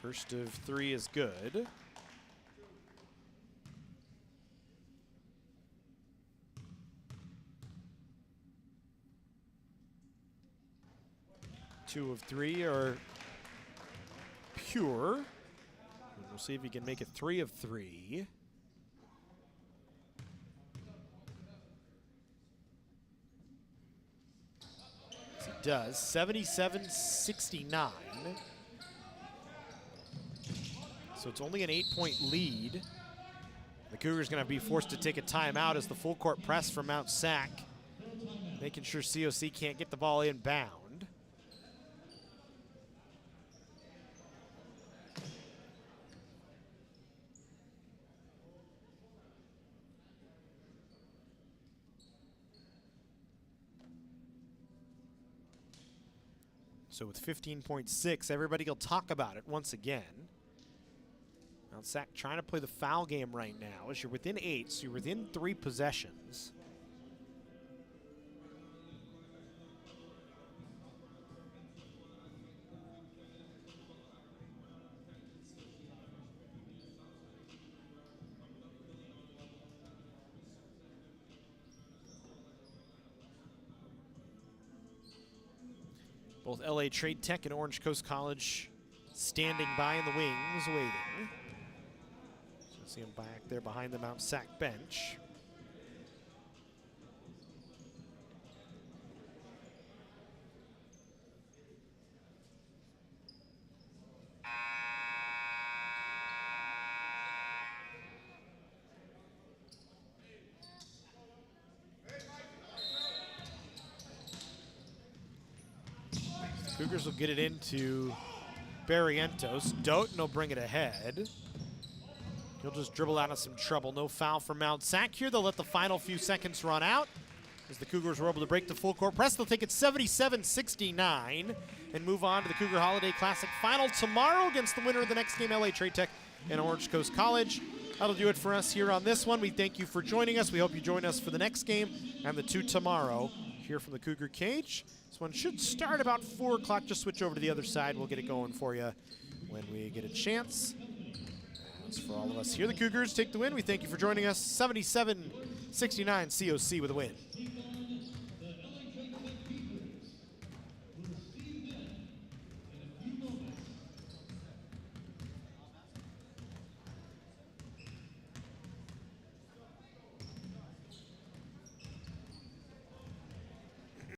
First of three is good. Two of three are pure. And we'll see if he can make it 3 of 3. Yes, he does. 77-69. So it's only an 8-point lead. The Cougars going to be forced to take a timeout as the full court press from Mount Sac, making sure COC can't get the ball inbound. So with 15.6, everybody will talk about it once again. Mount Sac trying to play the foul game right now as you're within 8, so you're within 3 possessions. Both LA Trade Tech and Orange Coast College standing by in the wings, waiting. So see him back there behind the Mount Sac bench. Cougars will get it into Barrientos. Doughton will bring it ahead. He'll just dribble out of some trouble. No foul for Mount Sac here. They'll let the final few seconds run out as the Cougars were able to break the full court press. They'll take it 77-69 and move on to the Cougar Holiday Classic final tomorrow against the winner of the next game, LA Trade Tech and Orange Coast College. That'll do it for us here on this one. We thank you for joining us. We hope you join us for the next game and the two tomorrow here from the Cougar Cage. This one should start about 4 o'clock. Just switch over to the other side. We'll get it going for you when we get a chance. As for all of us here, the Cougars take the win. We thank you for joining us. 77-69 COC with a win.